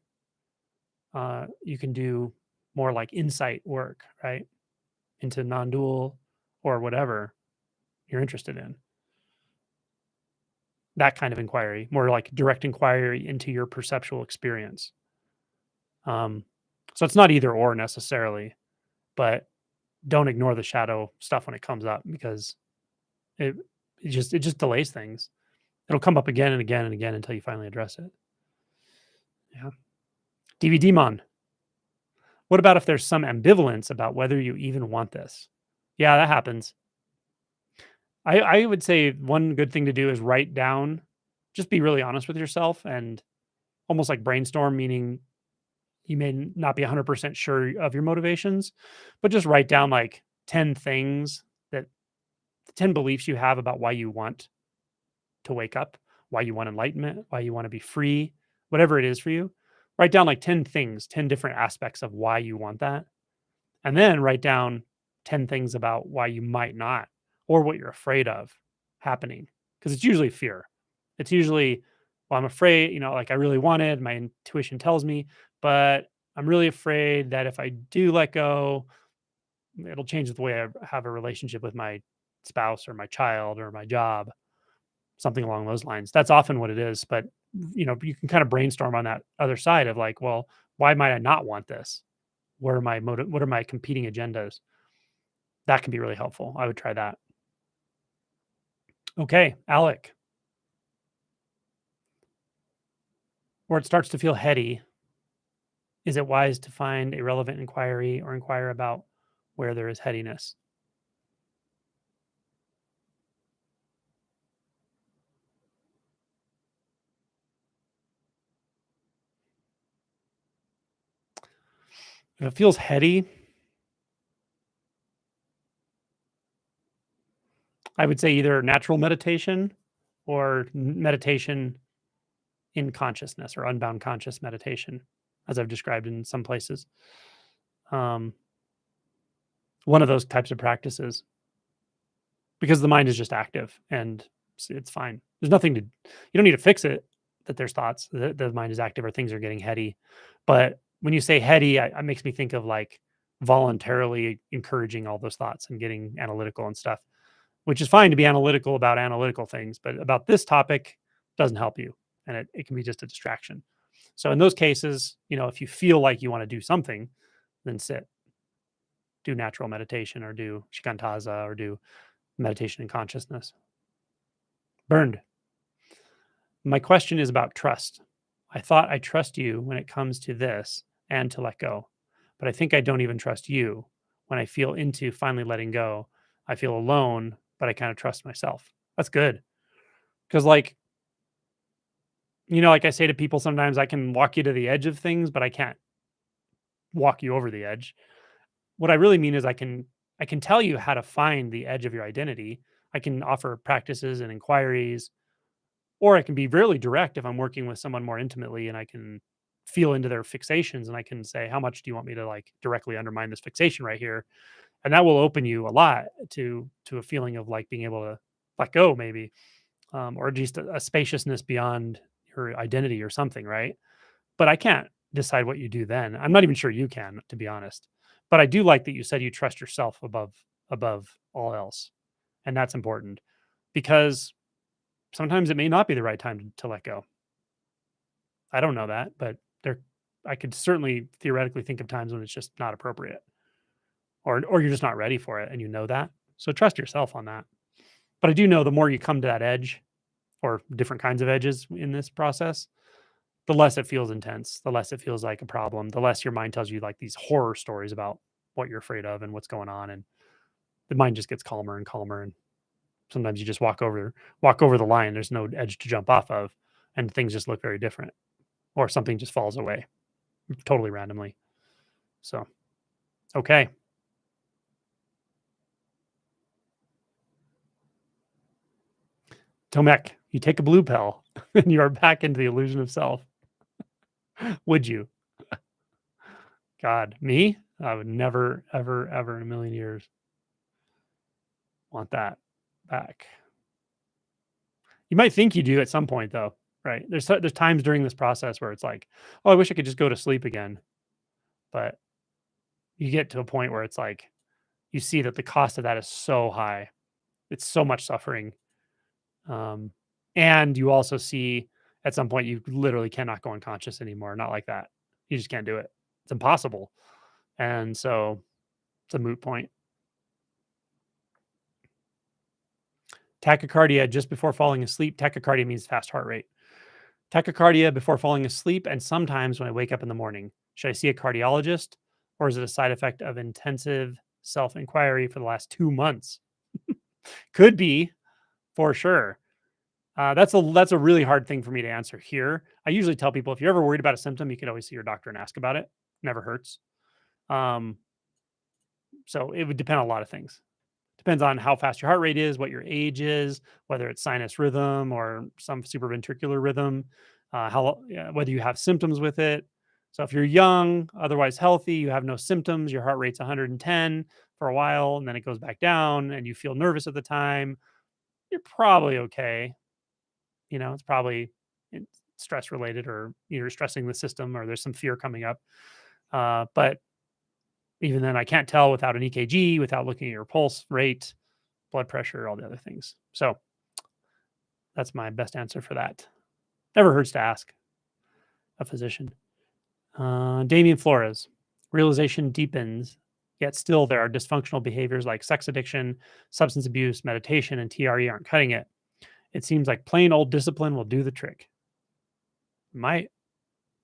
you can do more like insight work, right, into non-dual or whatever you're interested in. That kind of inquiry, more like direct inquiry into your perceptual experience. Um, so it's not either or necessarily, but don't ignore the shadow stuff when it comes up because it it just delays things. It'll come up again and again and again until you finally address it. Yeah. DVD mon. What about if there's some ambivalence about whether you even want this? Yeah, that happens. I would say one good thing to do is write down, just be really honest with yourself and almost like brainstorm, meaning you may not be 100% sure of your motivations, but just write down like 10 things, that 10 beliefs you have about why you want to wake up, why you want enlightenment, why you want to be free, whatever it is for you. Write down like 10 things, 10 different aspects of why you want that. And then write down 10 things about why you might not, or what you're afraid of happening. Because it's usually fear. It's usually, well, I'm afraid, like I really wanted, my intuition tells me, but I'm really afraid that if I do let go, it'll change the way I have a relationship with my spouse or my child or my job, something along those lines. That's often what it is. But, you can kind of brainstorm on that other side of like, well, why might I not want this? What are my competing agendas? That can be really helpful. I would try that. Okay, Alec. Where it starts to feel heady, is it wise to find a relevant inquiry or inquire about where there is headiness? If it feels heady, I would say either natural meditation or meditation in consciousness or unbound conscious meditation, as I've described in some places. Um, one of those types of practices, because the mind is just active and it's fine. There's nothing to, you don't need to fix it that there's thoughts. The mind is active or things are getting heady. But when you say heady, it makes me think of like voluntarily encouraging all those thoughts and getting analytical and stuff, which is fine to be analytical about analytical things, but about this topic doesn't help you. And it can be just a distraction. So in those cases, if you feel like you want to do something, then sit, do natural meditation or do shikantaza or do meditation in consciousness. Burned. My question is about trust. I thought I trust you when it comes to this and to let go, but I think I don't even trust you when I feel into finally letting go. I feel alone, but I kind of trust myself. That's good. Because, like I say to people sometimes, I can walk you to the edge of things, but I can't walk you over the edge. What I really mean is I can tell you how to find the edge of your identity. I can offer practices and inquiries, or I can be really direct if I'm working with someone more intimately and I can feel into their fixations and I can say, how much do you want me to like directly undermine this fixation right here? And that will open you a lot to a feeling of like being able to let go maybe, or just a spaciousness beyond your identity or something, right? But I can't decide what you do then. I'm not even sure you can, to be honest. But I do like that you said you trust yourself above all else. And that's important because sometimes it may not be the right time to let go. I don't know that, but there I could certainly theoretically think of times when it's just not appropriate or you're just not ready for it and you know that. So trust yourself on that. But I do know the more you come to that edge or different kinds of edges in this process, the less it feels intense, the less it feels like a problem, the less your mind tells you like these horror stories about what you're afraid of and what's going on. And the mind just gets calmer and calmer. And sometimes you just walk over the line. There's no edge to jump off of, and things just look very different, or something just falls away totally randomly. So, okay. Tomek, you take a blue pill and you are back into the illusion of self. Would you? God, me? I would never, ever, ever in a million years want that back. You might think you do at some point, though, right? There's times during this process where it's like, oh, I wish I could just go to sleep again. But you get to a point where it's like you see that the cost of that is so high. It's so much suffering. Um, and you also see at some point you literally cannot go unconscious anymore. Not like that. You just can't do it. It's impossible. And so it's a moot point. Tachycardia just before falling asleep. Tachycardia means fast heart rate. Tachycardia before falling asleep, and sometimes when I wake up in the morning. Should I see a cardiologist, or is it a side effect of intensive self inquiry for the last 2 months? Could be, for sure. That's a really hard thing for me to answer here. I usually tell people if you're ever worried about a symptom, you can always see your doctor and ask about it. Never hurts. Um, so it would depend on a lot of things. Depends on how fast your heart rate is, what your age is, whether it's sinus rhythm or some supraventricular rhythm, whether you have symptoms with it. So if you're young, otherwise healthy, you have no symptoms, your heart rate's 110 for a while, and then it goes back down, and you feel nervous at the time, you're probably okay. It's probably stress related, or you're stressing the system, or there's some fear coming up. But even then, I can't tell without an EKG, without looking at your pulse rate, blood pressure, all the other things. So that's my best answer for that. Never hurts to ask a physician. Damien Flores, realization deepens, yet still there are dysfunctional behaviors like sex addiction, substance abuse, meditation, and TRE aren't cutting it. It seems like plain old discipline will do the trick. Might.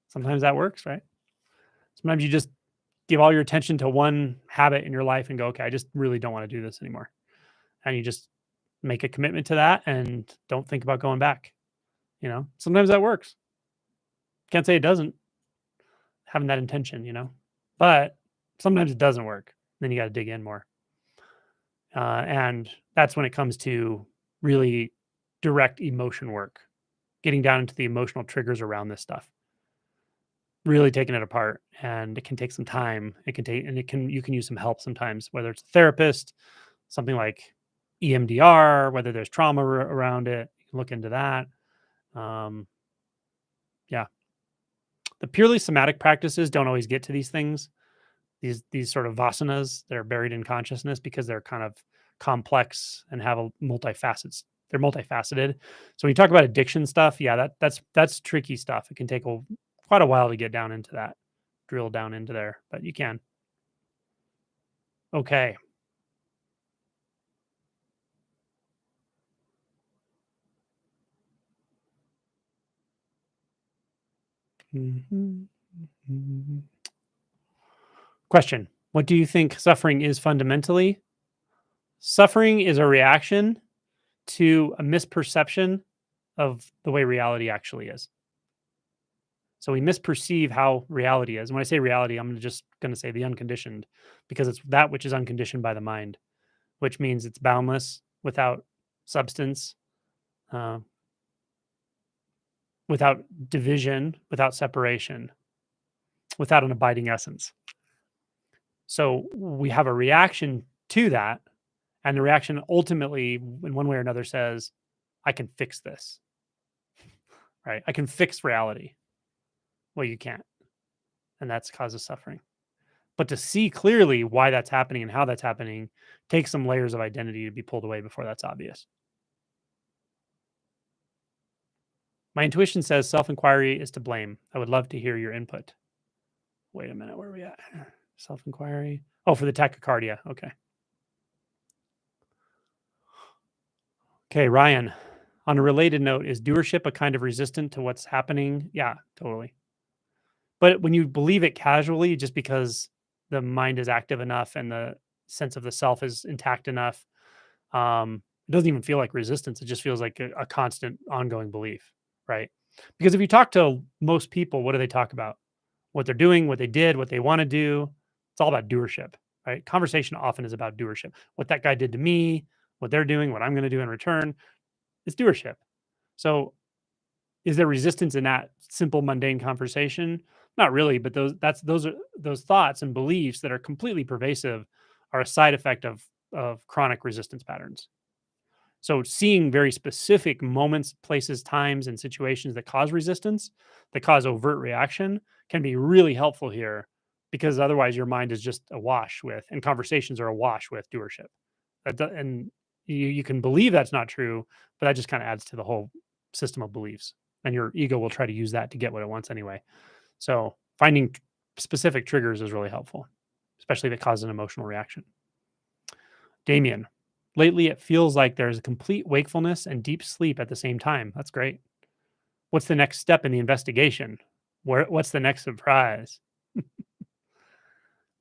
Sometimes that works, right? Sometimes you just give all your attention to one habit in your life and go, okay, I just really don't want to do this anymore. And you just make a commitment to that and don't think about going back. Sometimes that works. Can't say it doesn't, having that intention. But sometimes it doesn't work. Then you got to dig in more. And that's when it comes to really direct emotion work, getting down into the emotional triggers around this stuff, really taking it apart. And it can take some time. You can use some help sometimes, whether it's a therapist, something like EMDR, whether there's trauma around it, you can look into that. Yeah. The purely somatic practices don't always get to these things, these sort of vasanas that are buried in consciousness, because they're kind of complex and have a multifacets. They're multifaceted. So when you talk about addiction stuff, yeah, that's tricky stuff. It can take quite a while to get down into that, drill down into there, but you can. Okay. Mhm. Question: what do you think suffering is fundamentally? Suffering is a reaction to a misperception of the way reality actually is. So we misperceive how reality is. When I say reality, I'm just going to say the unconditioned, because it's that which is unconditioned by the mind, which means it's boundless, without substance, uh, without division, without separation, without an abiding essence. So we have a reaction to that. And the reaction ultimately, in one way or another, says, I can fix this, right? I can fix reality. Well, you can't. And that's causes suffering. But to see clearly why that's happening and how that's happening takes some layers of identity to be pulled away before that's obvious. My intuition says self-inquiry is to blame. I would love to hear your input. Wait a minute, where are we at? Self-inquiry. Oh, for the tachycardia. Okay. Okay, Ryan. On a related note, is doership a kind of resistant to what's happening? Yeah, totally. But when you believe it casually, just because the mind is active enough and the sense of the self is intact enough, it doesn't even feel like resistance. It just feels like a constant, ongoing belief, right? Because if you talk to most people, what do they talk about? What they're doing, what they did, what they want to do. It's all about doership, right? Conversation often is about doership. What that guy did to me, what they're doing, what I'm going to do in return. It's doership. So is there resistance in that simple mundane conversation? Not really, but those thoughts and beliefs that are completely pervasive are a side effect of chronic resistance patterns. So seeing very specific moments, places, times, and situations that cause resistance, that cause overt reaction, can be really helpful here, because otherwise your mind is just awash with, and conversations are awash with doership. And you can believe that's not true, but that just kind of adds to the whole system of beliefs. And your ego will try to use that to get what it wants anyway. So finding specific triggers is really helpful, especially if it causes an emotional reaction. Damien, lately it feels like there's a complete wakefulness and deep sleep at the same time. That's great. What's the next step in the investigation? What's the next surprise?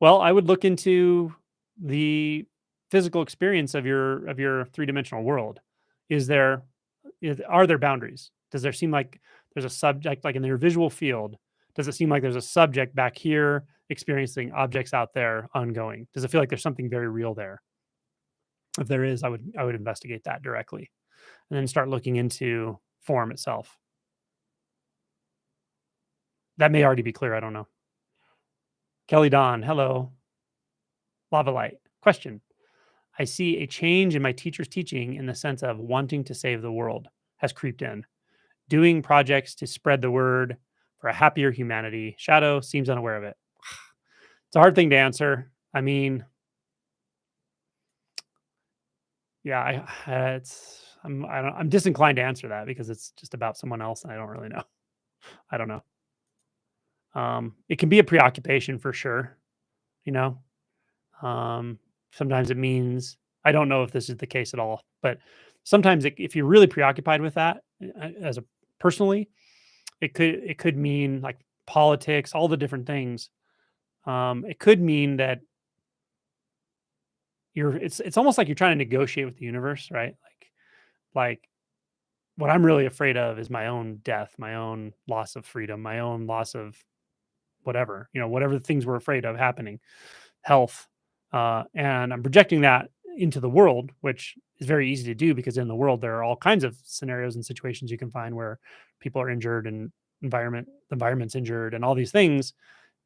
Well, I would look into the physical experience of your three-dimensional world. Are there boundaries? Does there seem like there's a subject, like in your visual field? Does it seem like there's a subject back here experiencing objects out there ongoing? Does it feel like there's something very real there? If there is, I would investigate that directly, and then start looking into form itself. That may already be clear. I don't know. Kelly Dawn, hello. Lava Light. Question: I see a change in my teacher's teaching in the sense of wanting to save the world has creeped in. Doing projects to spread the word for a happier humanity. Shadow seems unaware of it. It's a hard thing to answer. I mean, yeah, I'm disinclined to answer that, because it's just about someone else, and I don't really know. I don't know. It can be a preoccupation for sure. You know, um, sometimes it means, I don't know if this is the case at all, but sometimes if you're really preoccupied with that as a personally, it could mean like politics, all the different things. It could mean that it's almost like you're trying to negotiate with the universe, right? Like what I'm really afraid of is my own death, my own loss of freedom, my own loss of whatever, whatever the things we're afraid of happening, health. And I'm projecting that into the world, which is very easy to do because in the world there are all kinds of scenarios and situations you can find where people are injured and the environment's injured and all these things,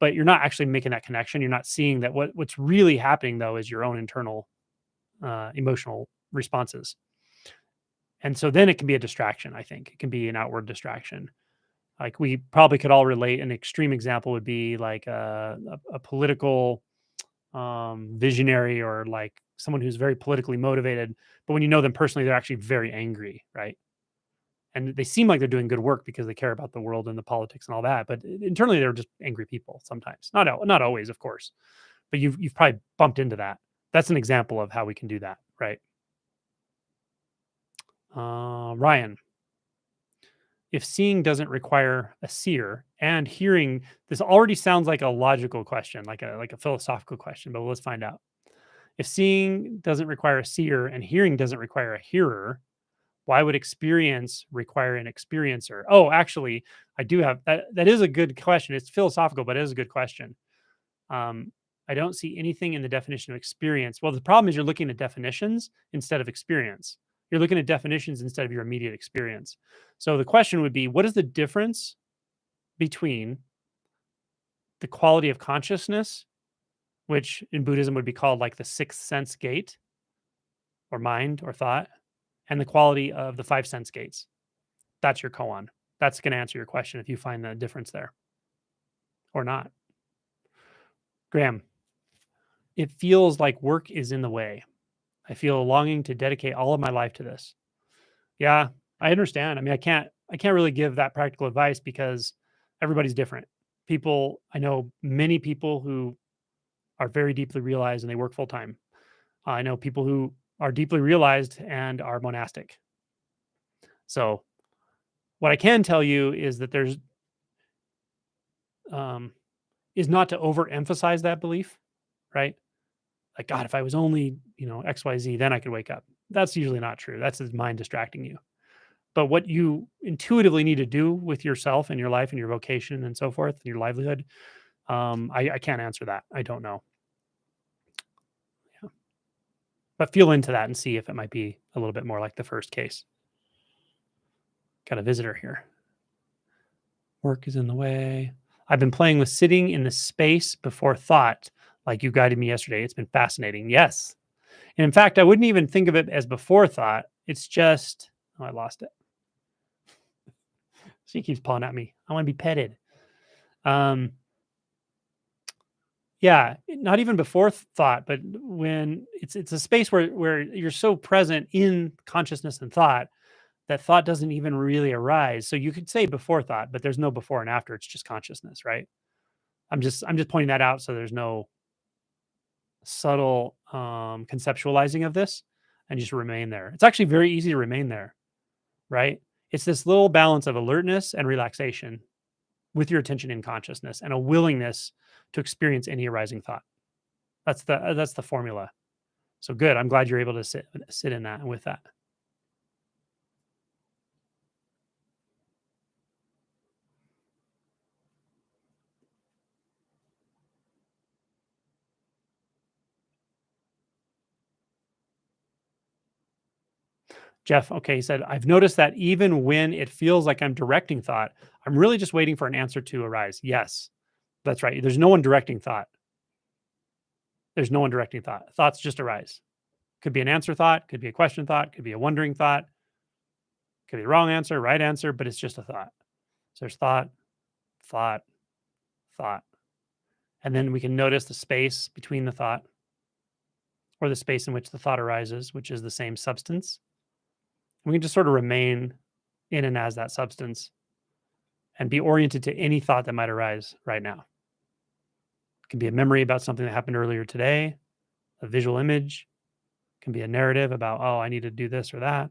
but you're not actually making that connection. You're not seeing that what's really happening though is your own internal emotional responses. And so then it can be a distraction. I think it can be an outward distraction. Like we probably could all relate. An extreme example would be like a political visionary or like someone who's very politically motivated. But when you know them personally, they're actually very angry, right? And they seem like they're doing good work because they care about the world and the politics and all that. But internally, they're just angry people sometimes. Not always, of course. But you've probably bumped into that. That's an example of how we can do that, right? Ryan, if seeing doesn't require a seer and hearing, this already sounds like a logical question, like a philosophical question, but let's find out. If seeing doesn't require a seer and hearing doesn't require a hearer, why would experience require an experiencer? Oh, actually, I do have that. That is a good question. It's philosophical, but it is a good question. Um, I don't see anything in the definition of experience. Well, the problem is you're looking at definitions instead of experience. You're looking at definitions instead of your immediate experience. So the question would be, what is the difference between the quality of consciousness, which in Buddhism would be called like the sixth sense gate or mind or thought, and the quality of the five sense gates? That's your koan. That's going to answer your question if you find the difference there or not. Graham, it feels like work is in the way. I feel a longing to dedicate all of my life to this. Yeah, I understand. I mean, I can't really give that practical advice because everybody's different. I know many people who are very deeply realized and they work full time. I know people who are deeply realized and are monastic. So, what I can tell you is that there's is not to overemphasize that belief, right? Like, God, if I was only, XYZ, then I could wake up. That's usually not true. That's his mind distracting you. But what you intuitively need to do with yourself and your life and your vocation and so forth, and your livelihood, I can't answer that. I don't know. Yeah. But feel into that and see if it might be a little bit more like the first case. Got a visitor here. Work is in the way. I've been playing with sitting in the space before thought, like you guided me yesterday. It's been fascinating. Yes. And in fact, I wouldn't even think of it as before thought. It's just, oh, I lost it. She keeps pawing at me. I want to be petted. Yeah, not even before thought, but when it's a space where you're so present in consciousness and thought that thought doesn't even really arise. So you could say before thought, but there's no before and after. It's just consciousness, right? I'm just pointing that out so there's no subtle conceptualizing of this and just remain there. It's actually very easy to remain there, right? It's this little balance of alertness and relaxation with your attention in consciousness and a willingness to experience any arising thought. That's the formula. So good. I'm glad you're able to sit in that and with that. Jeff, okay, he said, I've noticed that even when it feels like I'm directing thought, I'm really just waiting for an answer to arise. Yes, that's right. There's no one directing thought. There's no one directing thought. Thoughts just arise. Could be an answer thought, could be a question thought, could be a wondering thought, could be the wrong answer, right answer, but it's just a thought. So there's thought, thought, thought. And then we can notice the space between the thought or the space in which the thought arises, which is the same substance. We can just sort of remain in and as that substance and be oriented to any thought that might arise right now. It can be a memory about something that happened earlier today, a visual image, it can be a narrative about, oh, I need to do this or that.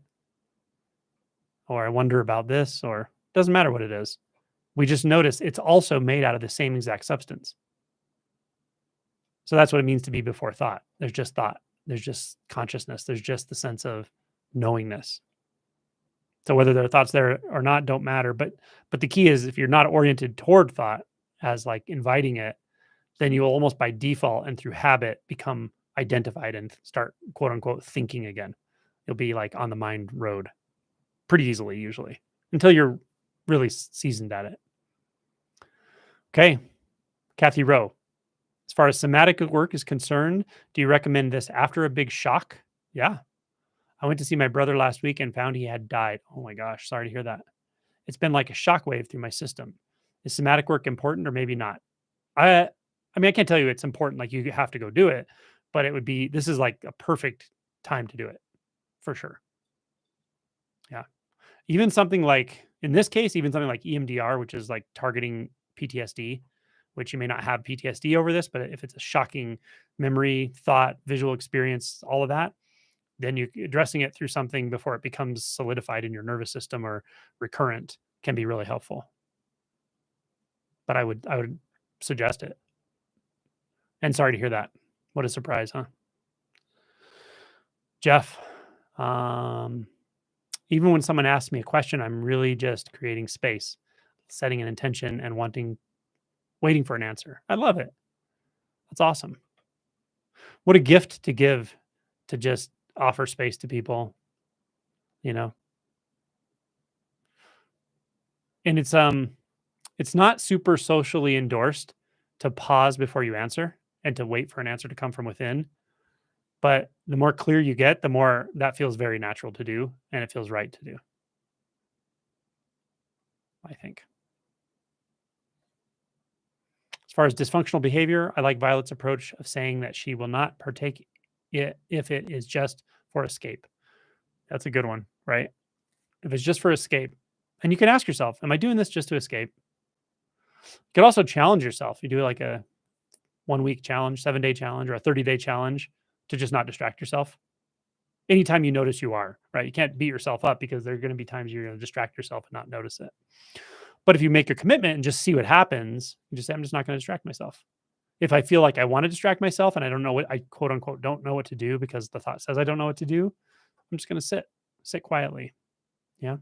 or I wonder about this, or doesn't matter what it is. We just notice it's also made out of the same exact substance. So that's what it means to be before thought. There's just thought. There's just consciousness. There's just the sense of knowingness. So whether there are thoughts there or not don't matter. But the key is if you're not oriented toward thought as like inviting it, then you will almost by default and through habit become identified and start quote unquote thinking again. You'll be like on the mind road pretty easily, usually, until you're really seasoned at it. Okay. Kathy Rowe. As far as somatic work is concerned, do you recommend this after a big shock? Yeah. I went to see my brother last week and found he had died. Oh my gosh, sorry to hear that. It's been like a shockwave through my system. Is somatic work important or maybe not? I mean, I can't tell you it's important, like you have to go do it, but this is like a perfect time to do it for sure. Yeah. Even something like, in this case, even something like EMDR, which is like targeting PTSD, which you may not have PTSD over this, but if it's a shocking memory, thought, visual experience, all of that, then you addressing it through something before it becomes solidified in your nervous system or recurrent can be really helpful. But I would suggest it. And sorry to hear that. What a surprise, huh? Jeff, even when someone asks me a question, I'm really just creating space, setting an intention and waiting for an answer. I love it. That's awesome. What a gift to give, to just offer space to people, you know? And it's not super socially endorsed to pause before you answer and to wait for an answer to come from within. But the more clear you get, the more that feels very natural to do and it feels right to do, I think. As far as dysfunctional behavior, I like Violet's approach of saying that she will not partake if it is just for escape. That's a good one, right? If it's just for escape, and you can ask yourself, am I doing this just to escape? You could also challenge yourself. You do like a 1 week challenge, 7-day challenge, or a 30-day challenge to just not distract yourself. Anytime you notice you are, right? You can't beat yourself up because there are going to be times you're going to distract yourself and not notice it. But if you make a commitment and just see what happens, you just say, I'm just not going to distract myself. If I feel like I want to distract myself and I don't know what I quote unquote don't know what to do because the thought says I don't know what to do, I'm just going to sit quietly. Yeah.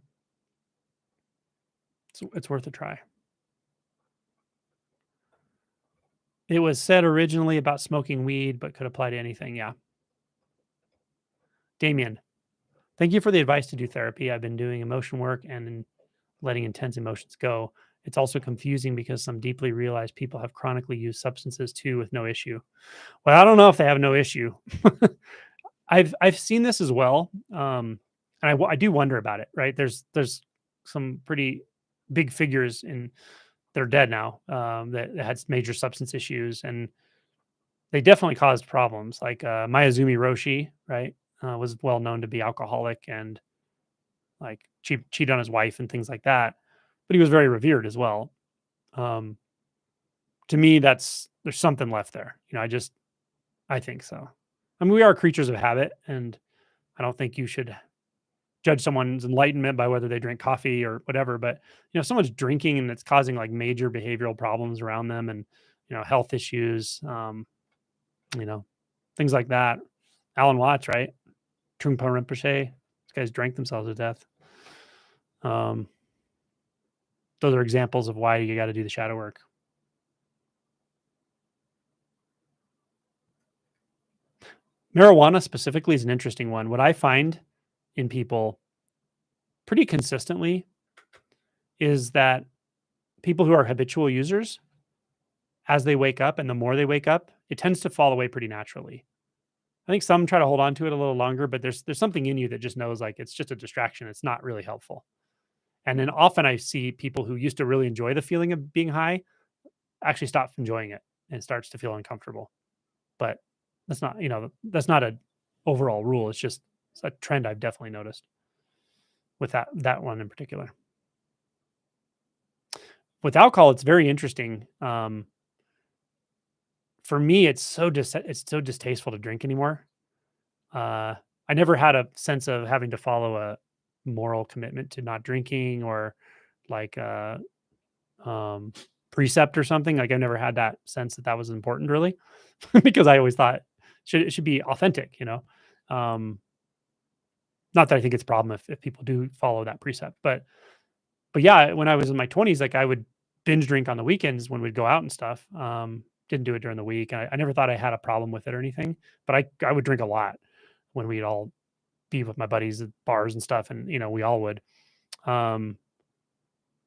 It's worth a try. It was said originally about smoking weed, but could apply to anything. Yeah. Damien, thank you for the advice to do therapy. I've been doing emotion work and letting intense emotions go. It's also confusing because some deeply realized people have chronically used substances too with no issue. Well, I don't know if they have no issue. I've seen this as well, and I do wonder about it. Right? There's some pretty big figures they're dead now that had major substance issues, and they definitely caused problems. Like Mayazumi Roshi, right, was well known to be alcoholic and like cheat on his wife and things like that. But he was very revered as well. Um, to me, there's something left there. I think so. I mean, we are creatures of habit, and I don't think you should judge someone's enlightenment by whether they drink coffee or whatever. But if someone's drinking and it's causing like major behavioral problems around them, and health issues, things like that. Alan Watts, right? Trungpa Rinpoche. These guys drank themselves to death. Those are examples of why you got to do the shadow work. Marijuana specifically is an interesting one. What I find in people pretty consistently is that people who are habitual users, as they wake up and the more they wake up, it tends to fall away pretty naturally. I think some try to hold on to it a little longer, but there's something in you that just knows like it's just a distraction. It's not really helpful. And then often I see people who used to really enjoy the feeling of being high actually stop enjoying it and starts to feel uncomfortable. But that's not an overall rule. It's a trend I've definitely noticed with that one in particular. With alcohol, it's very interesting. For me, it's so distasteful to drink anymore. I never had a sense of having to follow a moral commitment to not drinking or like um, precept or something. Like I've never had that sense that that was important really, because I always thought it should be authentic, you know. Um, Not that I think it's a problem if people do follow that precept, but yeah, when I was in my 20s, like I would binge drink on the weekends when we'd go out and stuff. Didn't do it during the week. I never thought I had a problem with it or anything, but I would drink a lot when we'd all be with my buddies at bars and stuff, and we all would. Um,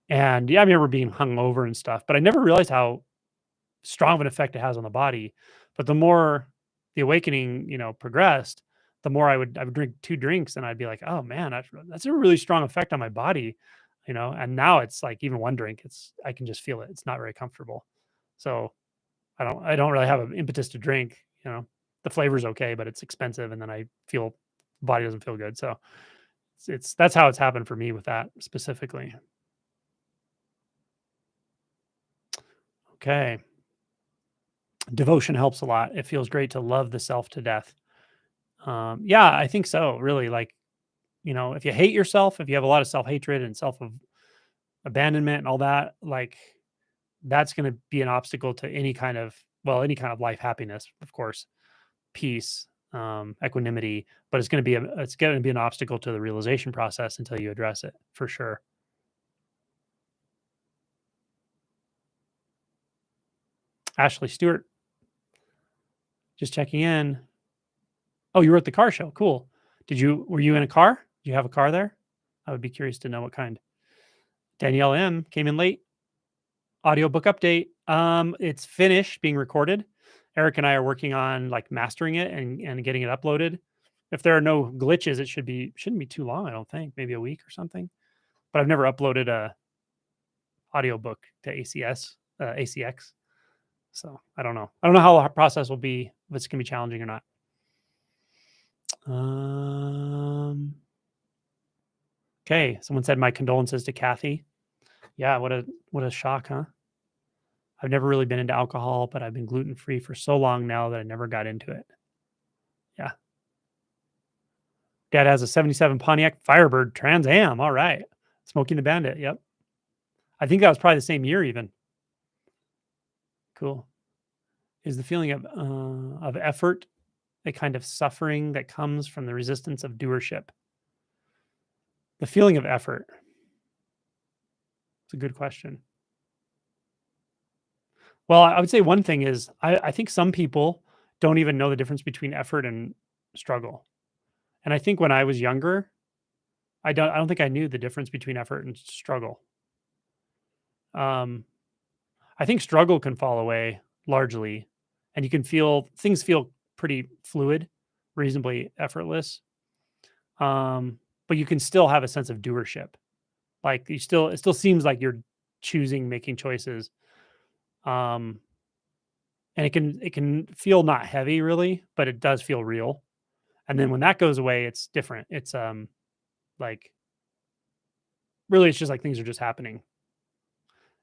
and yeah, I remember being hungover and stuff, but I never realized how strong of an effect it has on the body. But the more the awakening, progressed, the more I would drink 2 drinks and I'd be like, "Oh man, that's a really strong effect on my body," And now it's like even 1 drink, I can just feel it. It's not very comfortable. So I don't really have an impetus to drink. The flavor's okay, but it's expensive and then I feel the body doesn't feel good. So it's that's how it's happened for me with that specifically. Okay. Devotion helps a lot. It feels great to love the self to death. Yeah, I think so. Really, like if you hate yourself, if you have a lot of self hatred and self abandonment and all that, like that's going to be an obstacle to any kind of life happiness, of course, peace, equanimity. But it's going to be an obstacle to the realization process until you address it for sure. Ashley Stewart, just checking in. Oh, you were at the car show. Cool. Were you in a car? Do you have a car there? I would be curious to know what kind. Danielle M came in late. Audiobook update. It's finished being recorded. Eric and I are working on like mastering it and getting it uploaded. If there are no glitches, shouldn't be too long, I don't think. Maybe a week or something. But I've never uploaded a audiobook to ACX. So I don't know. I don't know how the process will be, if it's gonna be challenging or not. Okay. Someone said my condolences to Kathy. Yeah, what a shock, huh? I've never really been into alcohol, but I've been gluten free for so long now that I never got into it. Yeah. Dad has a 77 Pontiac Firebird Trans Am. All right. Smoking the Bandit. Yep. I think that was probably the same year even. Cool. Is the feeling of effort a kind of suffering that comes from the resistance of doership? The feeling of effort. It's a good question. Well, I would say one thing is I think some people don't even know the difference between effort and struggle. And I think when I was younger, I don't think I knew the difference between effort and struggle. Um, I think struggle can fall away largely, and you can feel things feel pretty fluid, reasonably effortless. But you can still have a sense of doership. Like it still seems like you're making choices. Um, and it can feel not heavy really, but it does feel real. And then when that goes away, it's different. It's like really it's just like things are just happening.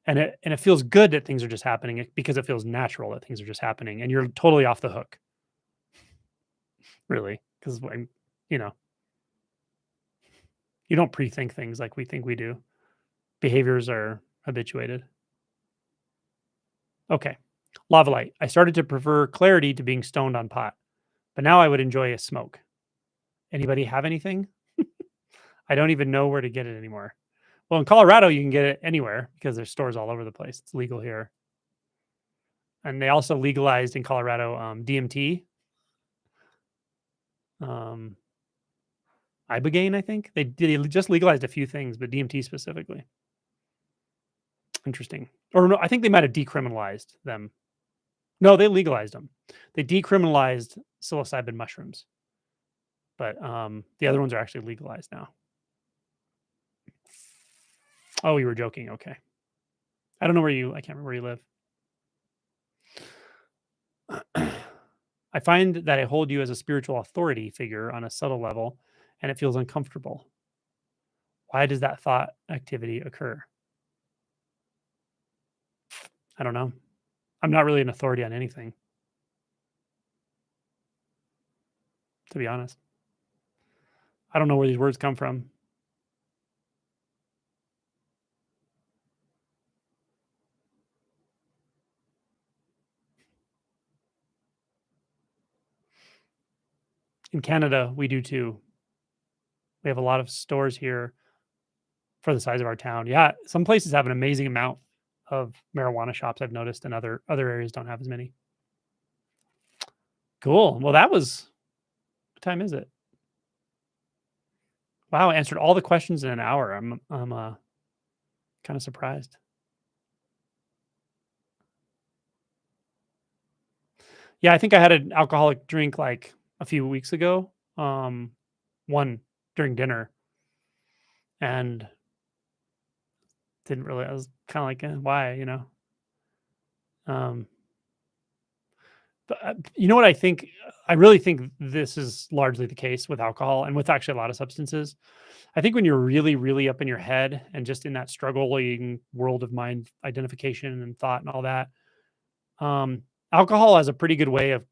And it feels good that things are just happening because it feels natural that things are just happening and you're totally off the hook, really. Because you know, you don't pre-think things like we think we do. Behaviors are habituated. Okay. Lava light. I started to prefer clarity to being stoned on pot, but now I would enjoy a smoke. Anybody have anything? I don't even know where to get it anymore. Well, in Colorado, you can get it anywhere because there's stores all over the place. It's legal here. And they also legalized in Colorado DMT, um, ibogaine. I think they just legalized a few things, but DMT specifically. Interesting. Or no, I think they might have decriminalized them. No, they legalized them. They decriminalized psilocybin mushrooms, but the other ones are actually legalized now. Oh, you were joking. Okay. I don't know I can't remember where you live. I find that I hold you as a spiritual authority figure on a subtle level, and it feels uncomfortable. Why does that thought activity occur? I don't know. I'm not really an authority on anything, to be honest. I don't know where these words come from. In Canada, we do too. We have a lot of stores here for the size of our town. Yeah, some places have an amazing amount of marijuana shops, I've noticed, and other areas don't have as many. Cool. Well, that was what time is it? Wow, I answered all the questions in an hour. I'm kind of surprised. Yeah, I think I had an alcoholic drink like a few weeks ago. One during dinner, and didn't really. I was kind of like, why, Um, but you know what I think? I really think this is largely the case with alcohol and with actually a lot of substances. I think when you're really, really up in your head and just in that struggling world of mind identification and thought and all that, um, alcohol has a pretty good way of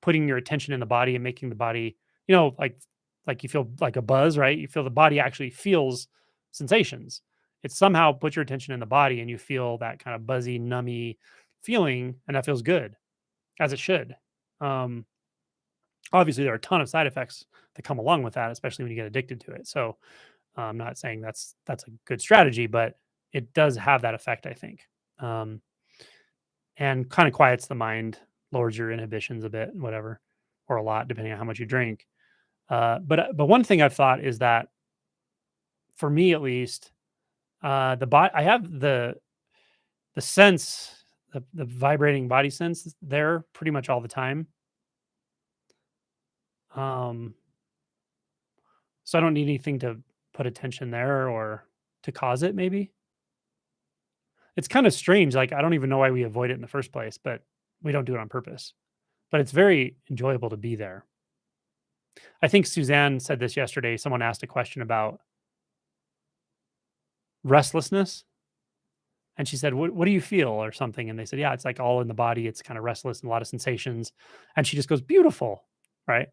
putting your attention in the body and making the body, like you feel like a buzz, right? You feel the body actually feels sensations. It somehow puts your attention in the body and you feel that kind of buzzy, nummy feeling, and that feels good, as it should. Um, Obviously, there are a ton of side effects that come along with that, especially when you get addicted to it. So I'm not saying that's a good strategy, but it does have that effect, I think, um, and kind of quiets the mind, lowers your inhibitions a bit, whatever, or a lot, depending on how much you drink. But one thing I've thought is that for me at least, the body I have the sense, the vibrating body sense there pretty much all the time. Um, so I don't need anything to put attention there or to cause it. Maybe it's kind of strange. Like I don't even know why we avoid it in the first place, but we don't do it on purpose. But it's very enjoyable to be there. I think Suzanne said this yesterday. Someone asked a question about restlessness. And she said, what do you feel or something? And they said, yeah, it's like all in the body. It's kind of restless and a lot of sensations. And she just goes, beautiful. Right.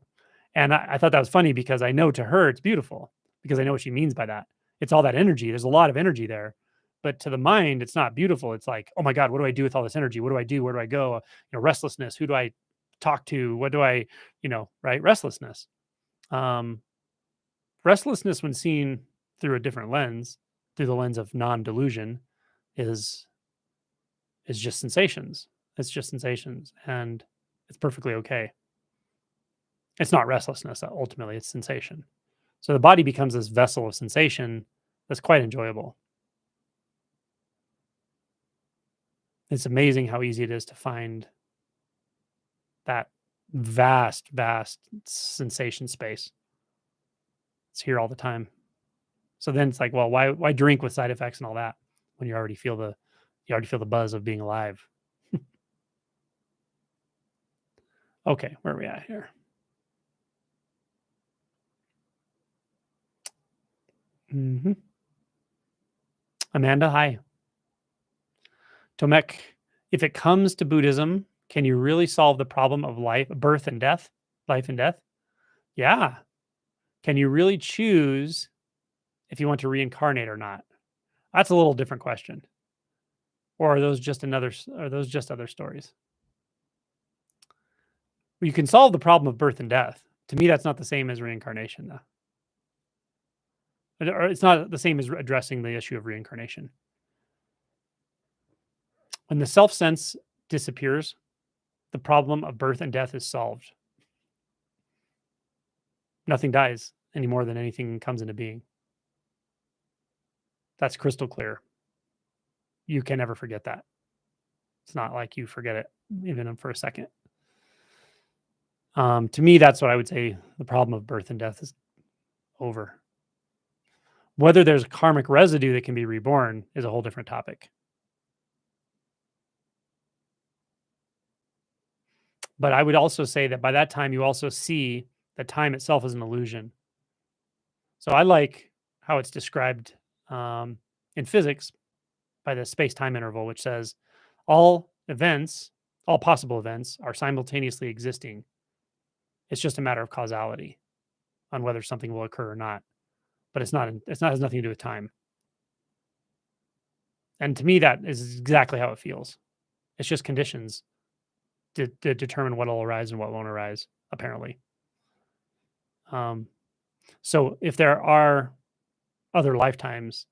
And I thought that was funny because I know to her it's beautiful because I know what she means by that. It's all that energy. There's a lot of energy there. But to the mind, it's not beautiful. It's like, oh my God, what do I do with all this energy? What do I do? Where do I go? Restlessness. Who do I talk to? What do I, right? Restlessness. Um, Restlessness, when seen through a different lens, through the lens of non-delusion, is just sensations. It's just sensations, and it's perfectly okay. It's not restlessness. Ultimately, it's sensation. So the body becomes this vessel of sensation that's quite enjoyable. It's amazing how easy it is to find that vast, vast sensation space. It's here all the time. So then it's like, well, why drink with side effects and all that when you already feel the buzz of being alive? Okay, where are we at here? hmm Amanda, hi. Tomek, if it comes to Buddhism, can you really solve the problem of birth and death, life and death? Yeah. Can you really choose if you want to reincarnate or not? That's a little different question. Or are those just other stories? Well, you can solve the problem of birth and death. To me, that's not the same as reincarnation, though. Or it's not the same as addressing the issue of reincarnation. When the self sense disappears, the problem of birth and death is solved. Nothing dies any more than anything comes into being. That's crystal clear. You can never forget that. It's not like you forget it even for a second. To me, that's what I would say the problem of birth and death is over. Whether there's a karmic residue that can be reborn is a whole different topic. But I would also say that by that time, you also see that time itself is an illusion. So I like how it's described in physics by the space-time interval, which says all events, all possible events, are simultaneously existing. It's just a matter of causality on whether something will occur or not. But it's not has nothing to do with time. And to me, that is exactly how it feels. It's just conditions to determine what will arise and what won't arise, apparently. So if there are other lifetimes,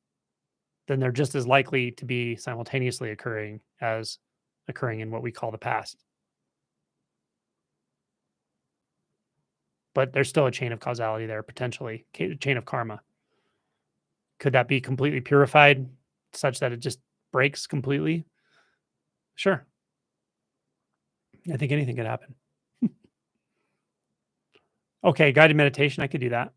then they're just as likely to be simultaneously occurring as occurring in what we call the past. But there's still a chain of causality there, potentially, chain of karma. Could that be completely purified such that it just breaks completely? Sure. I think anything could happen. Okay, guided meditation, I could do that.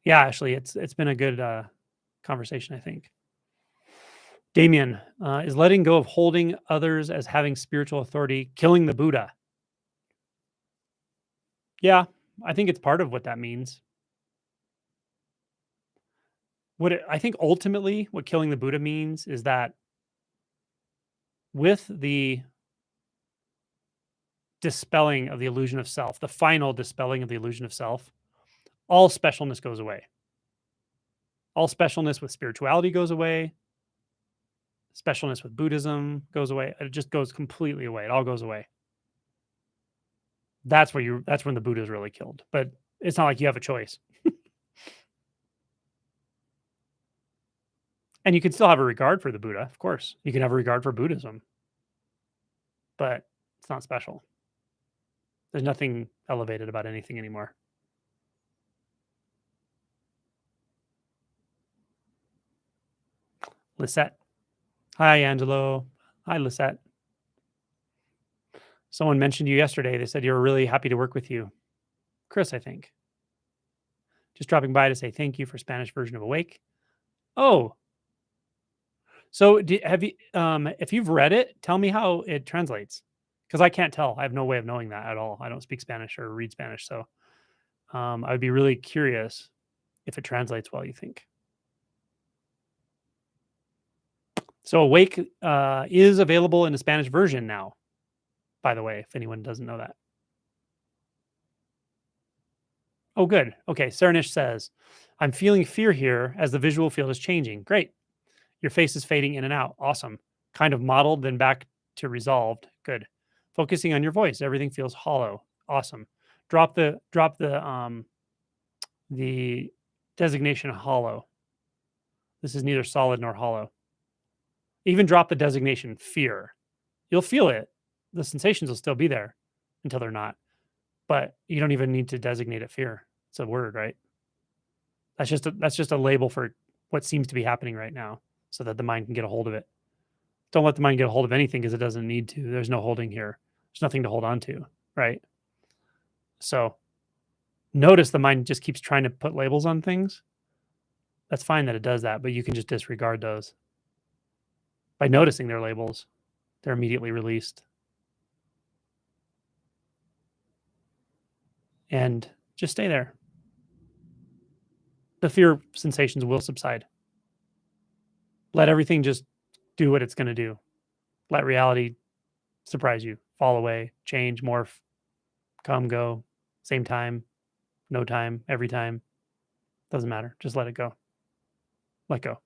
Yeah, actually, it's been a good conversation, I think. Damien, is letting go of holding others as having spiritual authority killing the Buddha? Yeah, I think it's part of what that means. I think ultimately what killing the Buddha means is that with the dispelling of the illusion of self, the final dispelling of the illusion of self, all specialness goes away. All specialness with spirituality goes away. Specialness with Buddhism goes away. It just goes completely away. It all goes away. That's when the Buddha is really killed. But it's not like you have a choice. And you can still have a regard for the Buddha, of course. You can have a regard for Buddhism, but it's not special. There's nothing elevated about anything anymore. Lisette. Hi, Angelo. Hi, Lisette. Someone mentioned you yesterday. They said you were really happy to work with you. Chris, I think. Just dropping by to say thank you for Spanish version of Awake. Oh, so have you? If you've read it, tell me how it translates, because I can't tell. I have no way of knowing that at all. I don't speak Spanish or read Spanish, so I would be really curious if it translates well. You think? So Awake is available in the Spanish version now. By the way, if anyone doesn't know that. Oh, good. Okay. Saranish says, I'm feeling fear here as the visual field is changing. Great. Your face is fading in and out. Awesome. Kind of modeled, then back to resolved. Good. Focusing on your voice. Everything feels hollow. Awesome. Drop the designation hollow. This is neither solid nor hollow. Even drop the designation fear. You'll feel it. The sensations will still be there until they're not. But you don't even need to designate it fear. It's a word, right? That's just a label for what seems to be happening right now, so that the mind can get a hold of it. Don't let the mind get a hold of anything because it doesn't need to. There's no holding here. There's nothing to hold on to, right? So notice the mind just keeps trying to put labels on things. That's fine that it does that, but you can just disregard those. By noticing their labels, they're immediately released. And just stay there. The fear sensations will subside. Let everything just do what it's going to do. Let reality surprise you, fall away, change, morph, come, go, same time, no time, every time. Doesn't matter. Just let it go. Let go.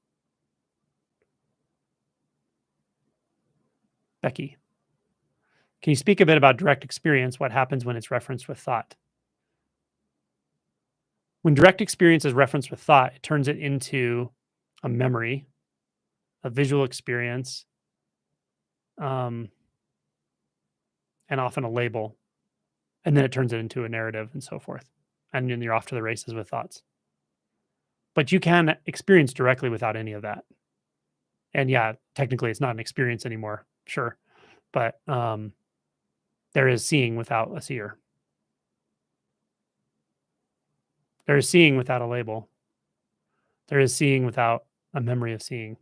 Becky, can you speak a bit about direct experience? What happens when it's referenced with thought? When direct experience is referenced with thought, it turns it into a memory, a visual experience, and often a label. And then it turns it into a narrative and so forth. And then you're off to the races with thoughts. But you can experience directly without any of that. And yeah, technically it's not an experience anymore, sure. But there is seeing without a seer. There is seeing without a label. There is seeing without a memory of seeing.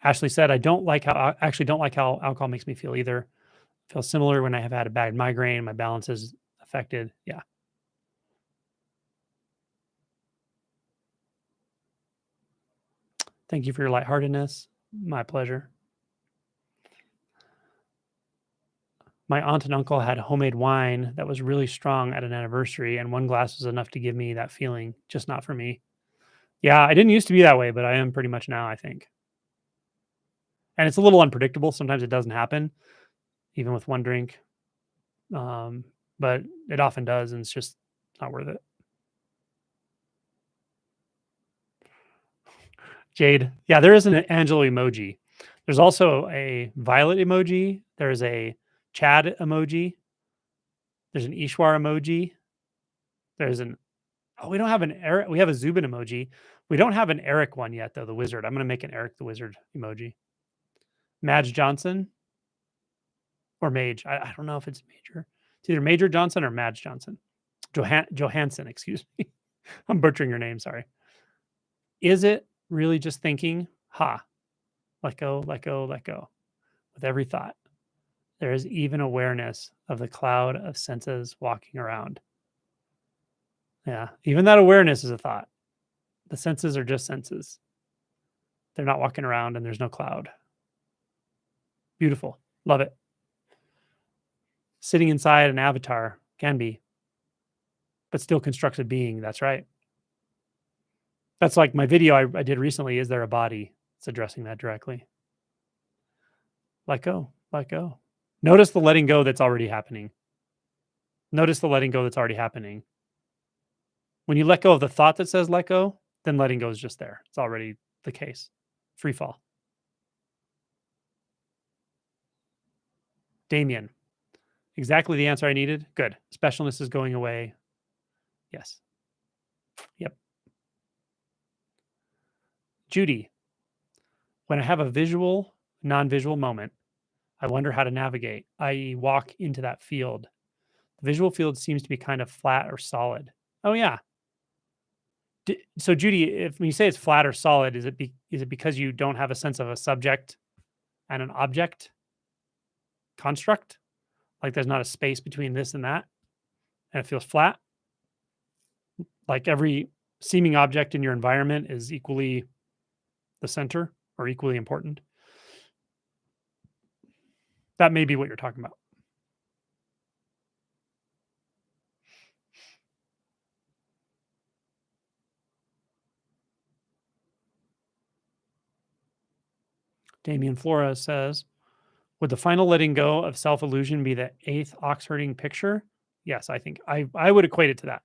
Ashley said, I actually don't like how alcohol makes me feel either. I feel similar when I have had a bad migraine. My balance is affected. Yeah. Thank you for your lightheartedness. My pleasure. My aunt and uncle had homemade wine that was really strong at an anniversary, and one glass was enough to give me that feeling, just not for me. Yeah, I didn't used to be that way, but I am pretty much now, I think. And it's a little unpredictable. Sometimes it doesn't happen, even with one drink. But it often does, and it's just not worth it. Jade. Yeah, there is an Angelo emoji. There's also a Violet emoji. There's a Chad emoji. There's an Ishwar emoji. There's an we don't have an Eric. We have a Zubin emoji. We don't have an Eric one yet, though. The wizard. I'm going to make an Eric the wizard emoji. Madge Johnson or Mage. I don't know if it's Major. It's either Major Johnson or Madge Johnson. Johansson. Excuse me. I'm butchering your name. Sorry. Is it really just thinking? Ha. Let go. Let go. Let go. With every thought. There is even awareness of the cloud of senses walking around. Yeah, even that awareness is a thought. The senses are just senses. They're not walking around and there's no cloud. Beautiful. Love it. Sitting inside an avatar can be, but still constructs a being. That's right. That's like my video I did recently. Is there a body? It's addressing that directly. Let go. Let go. Notice the letting go that's already happening. Notice the letting go that's already happening. When you let go of the thought that says let go, then letting go is just there. It's already the case. Free fall. Damien. Exactly the answer I needed. Good. Specialness is going away. Yes. Yep. Judy. When I have a visual, non-visual moment, I wonder how to navigate, i.e., walk into that field. The visual field seems to be kind of flat or solid. Oh, yeah. So, Judy, if when you say it's flat or solid, is it because you don't have a sense of a subject and an object construct? Like there's not a space between this and that, and it feels flat? Like every seeming object in your environment is equally the center or equally important? That may be what you're talking about. Damien Flores says, would the final letting go of self-illusion be the eighth ox-herding picture? Yes, I think I would equate it to that.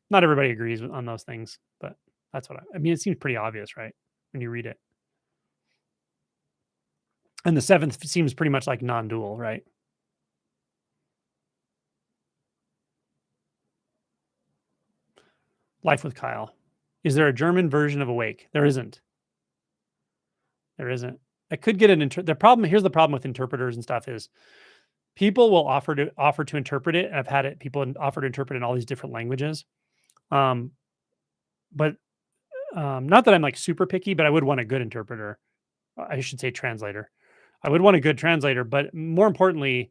Not everybody agrees on those things, but that's what I mean. It seems pretty obvious, right? When you read it. And the seventh seems pretty much like non-dual, right? Life with Kyle. Is there a German version of awake? There isn't. There isn't. I could get the problem. Here's the problem with interpreters and stuff is people will offer to interpret it. I've had it. People offer to interpret in all these different languages. But not that I'm like super picky, but I would want a good interpreter. I should say translator. I would want a good translator, but more importantly,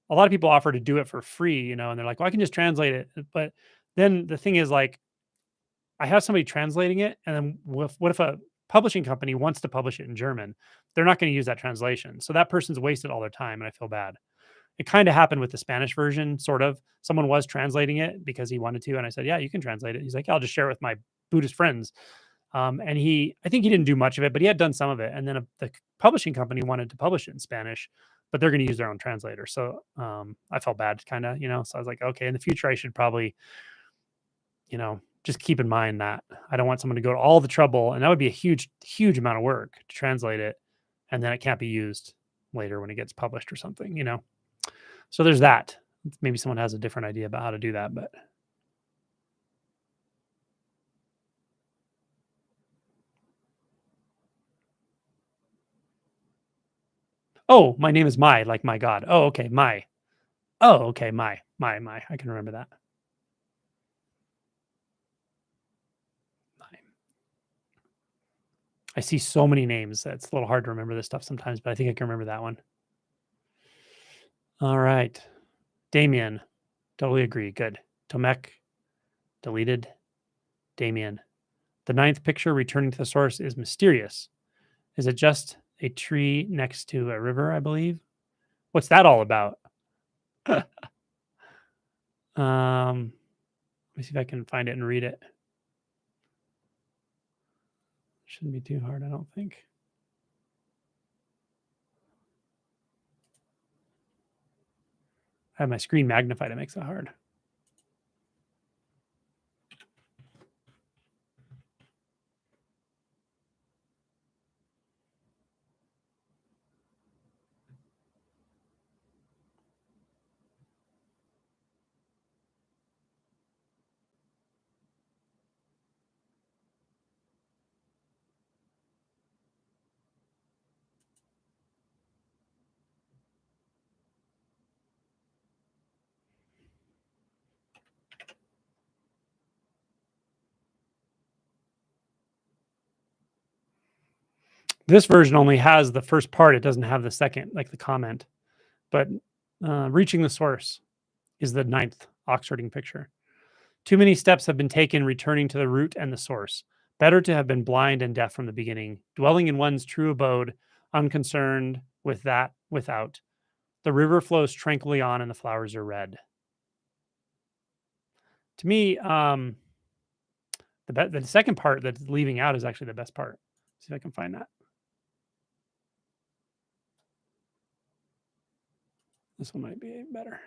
a lot of people offer to do it for free, and they're like, well, I can just translate it. But then the thing is like, I have somebody translating it, and then what if a publishing company wants to publish it in German? They're not going to use that translation. So that person's wasted all their time, and I feel bad. It kind of happened with the Spanish version, sort of. Someone was translating it because he wanted to, and I said, yeah, you can translate it. He's like, I'll just share it with my Buddhist friends. And I think he didn't do much of it, but he had done some of it. And then the publishing company wanted to publish it in Spanish, but they're going to use their own translator. So I felt bad, kind of, So I was like, okay, in the future, I should probably, just keep in mind that I don't want someone to go to all the trouble, and that would be a huge, huge amount of work to translate it, and then it can't be used later when it gets published or something, So there's that. Maybe someone has a different idea about how to do that, but. Oh, my name is Mai, like my God. Oh, okay, Mai. Oh, okay, Mai. I can remember that. Mai. I see so many names. It's a little hard to remember this stuff sometimes, but I think I can remember that one. All right. Damien. Totally agree. Good. Tomek. Deleted. Damien. The ninth picture returning to the source is mysterious. Is it just a tree next to a river, I believe? What's that all about? Let me see if I can find it and read it. Shouldn't be too hard, I don't think. I have my screen magnified. It makes it hard. This version only has the first part. It doesn't have the second, like the comment. But reaching the source is the 9th Oxfording picture. Too many steps have been taken returning to the root and the source. Better to have been blind and deaf from the beginning, dwelling in one's true abode, unconcerned with that without. The river flows tranquilly on and the flowers are red. To me, the second part that's leaving out is actually the best part. See if I can find that. This one might be better.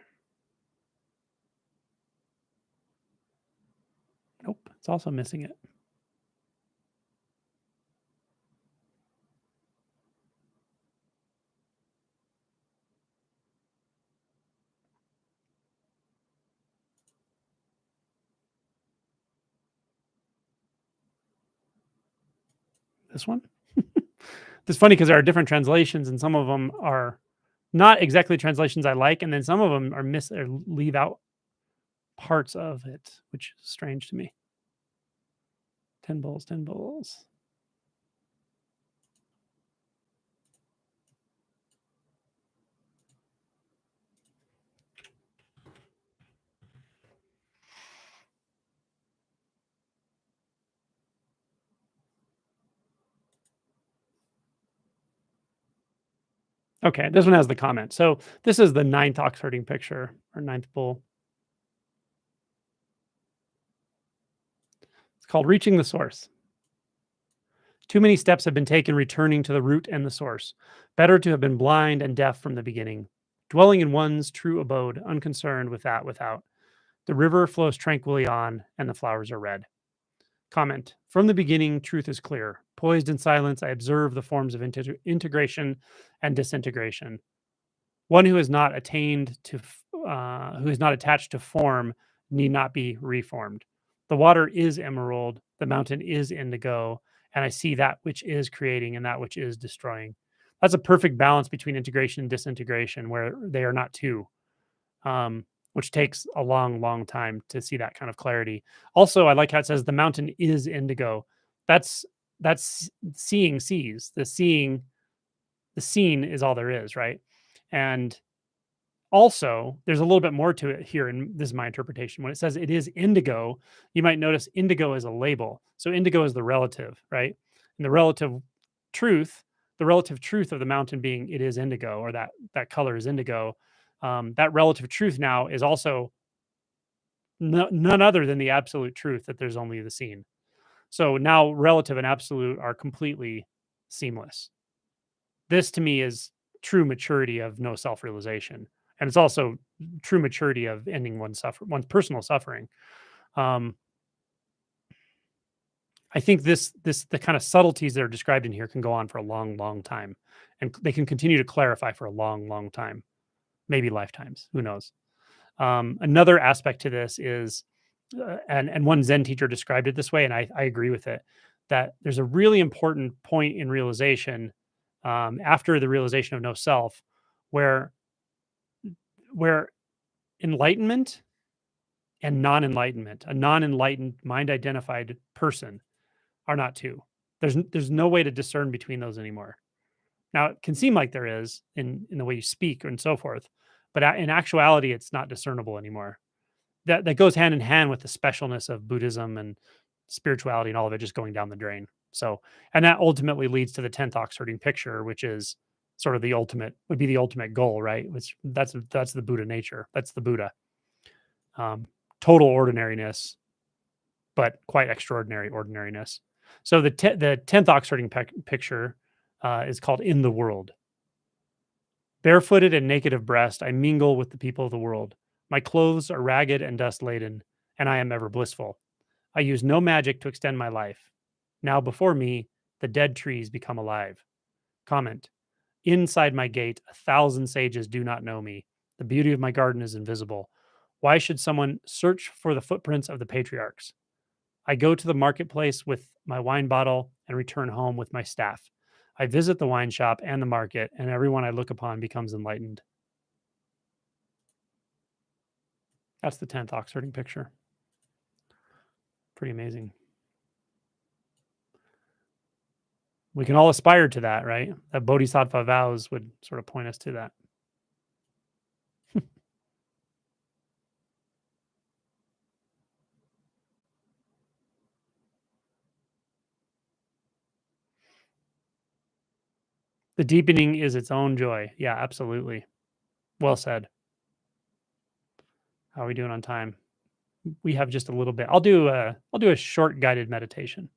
Nope, it's also missing it. This one. It's funny because there are different translations, and some of them are not exactly translations I like, and then some of them are miss or leave out parts of it, which is strange to me. 10 bulls, 10 bulls. Okay, this one has the comment. So this is the 9th Oxfording picture, or 9th bull. It's called Reaching the Source. Too many steps have been taken returning to the root and the source. Better to have been blind and deaf from the beginning, dwelling in one's true abode, unconcerned with that without. The river flows tranquilly on, and the flowers are red. Comment. From the beginning, truth is clear. Poised in silence, I observe the forms of integration and disintegration. One who is not attained to, who is not attached to form, need not be reformed. The water is emerald, the mountain is indigo, and I see that which is creating and that which is destroying. That's a perfect balance between integration and disintegration, where they are not two, which takes a long, long time to see that kind of clarity. Also, I like how it says the mountain is indigo. That's seeing sees. The seeing, the seen is all there is, right? And also, there's a little bit more to it here, and this is my interpretation. When it says it is indigo, you might notice indigo is a label. So indigo is the relative, right? And the relative truth of the mountain being it is indigo, or that color is indigo. That relative truth now is also none other than the absolute truth that there's only the seen. So now relative and absolute are completely seamless. This to me is true maturity of no self-realization. And it's also true maturity of ending one's personal suffering. Um, I think the kind of subtleties that are described in here can go on for a long, long time, and they can continue to clarify for a long, long time, maybe lifetimes. Who knows? Another aspect to this is, and one Zen teacher described it this way, and I agree with it, that there's a really important point in realization, after the realization of no self, where enlightenment and non-enlightenment, a non-enlightened mind-identified person, are not two. There's no way to discern between those anymore. Now, it can seem like there is in the way you speak and so forth, but in actuality, it's not discernible anymore. That goes hand in hand with the specialness of Buddhism and spirituality and all of it just going down the drain. So, and that ultimately leads to the 10th Oxfording picture, which is sort of the ultimate, would be the ultimate goal, right? Which that's the Buddha nature. That's the Buddha. Total ordinariness, but quite extraordinary ordinariness. So the 10th Oxfording picture is called In the World. Barefooted and naked of breast, I mingle with the people of the world. My clothes are ragged and dust laden, and I am ever blissful. I use no magic to extend my life. Now before me, the dead trees become alive. Comment. Inside my gate, 1,000 sages do not know me. The beauty of my garden is invisible. Why should someone search for the footprints of the patriarchs? I go to the marketplace with my wine bottle and return home with my staff. I visit the wine shop and the market, and everyone I look upon becomes enlightened. That's the 10th ox herding picture. Pretty amazing. We can all aspire to that, right? That bodhisattva vows would sort of point us to that. The deepening is its own joy. Yeah, absolutely. Well said. How are we doing on time? We have just a little bit. I'll do a short guided meditation.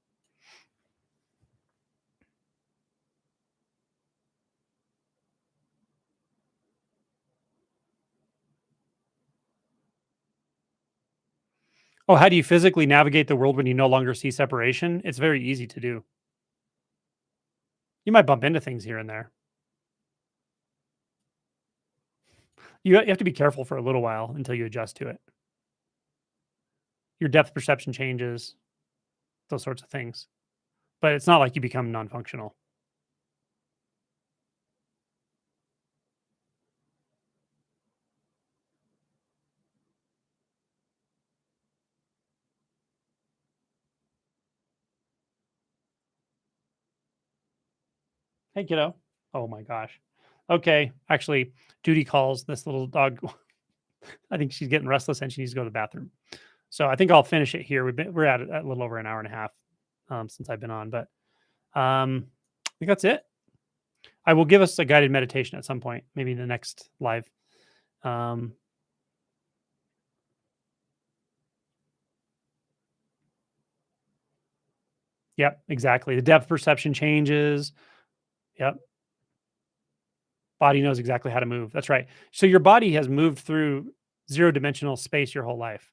Oh, how do you physically navigate the world when you no longer see separation? It's very easy to do. You might bump into things here and there. You have to be careful for a little while until you adjust to it. Your depth perception changes, those sorts of things. But it's not like you become non-functional. Hey, kiddo. Oh my gosh. Okay. Actually, duty calls. This little dog, I think she's getting restless and she needs to go to the bathroom. So I think I'll finish it here. We're at a little over an hour and a half since I've been on, but I think that's it. I will give us a guided meditation at some point, maybe in the next live. Um, yep, exactly. The depth perception changes. Yep. Body knows exactly how to move. That's right. So your body has moved through zero dimensional space your whole life.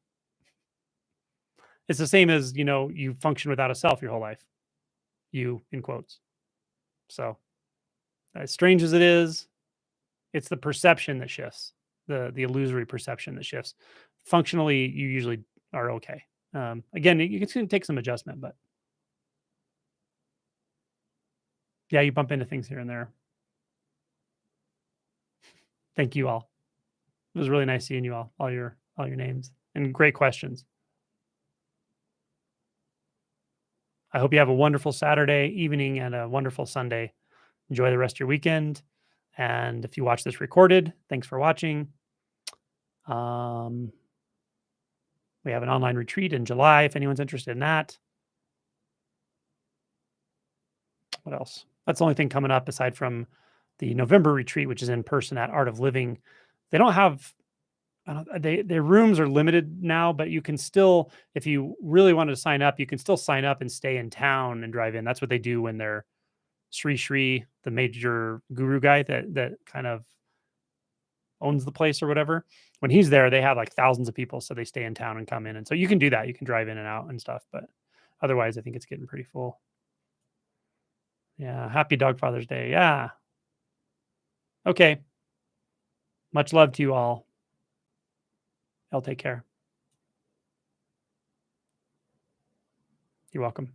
It's the same as, you function without a self your whole life. You in quotes. So as strange as it is, it's the perception that shifts, the illusory perception that shifts. Functionally, you usually are okay. Again, it's going to take some adjustment, but yeah, you bump into things here and there. Thank you all. It was really nice seeing you all your names and great questions. I hope you have a wonderful Saturday evening and a wonderful Sunday. Enjoy the rest of your weekend. And if you watch this recorded, thanks for watching. We have an online retreat in July if anyone's interested in that. What else? That's the only thing coming up aside from the November retreat, which is in person at Art of Living. They don't have their rooms are limited now, but you can still, if you really wanted to sign up, you can still sign up and stay in town and drive in. That's what they do when they're Sri, the major guru guy that kind of owns the place or whatever. When he's there, they have like thousands of people, so they stay in town and come in. And so you can do that. You can drive in and out and stuff, but otherwise, I think it's getting pretty full. Yeah, happy Dog Father's Day. Yeah. Okay. Much love to you all. I'll take care. You're welcome.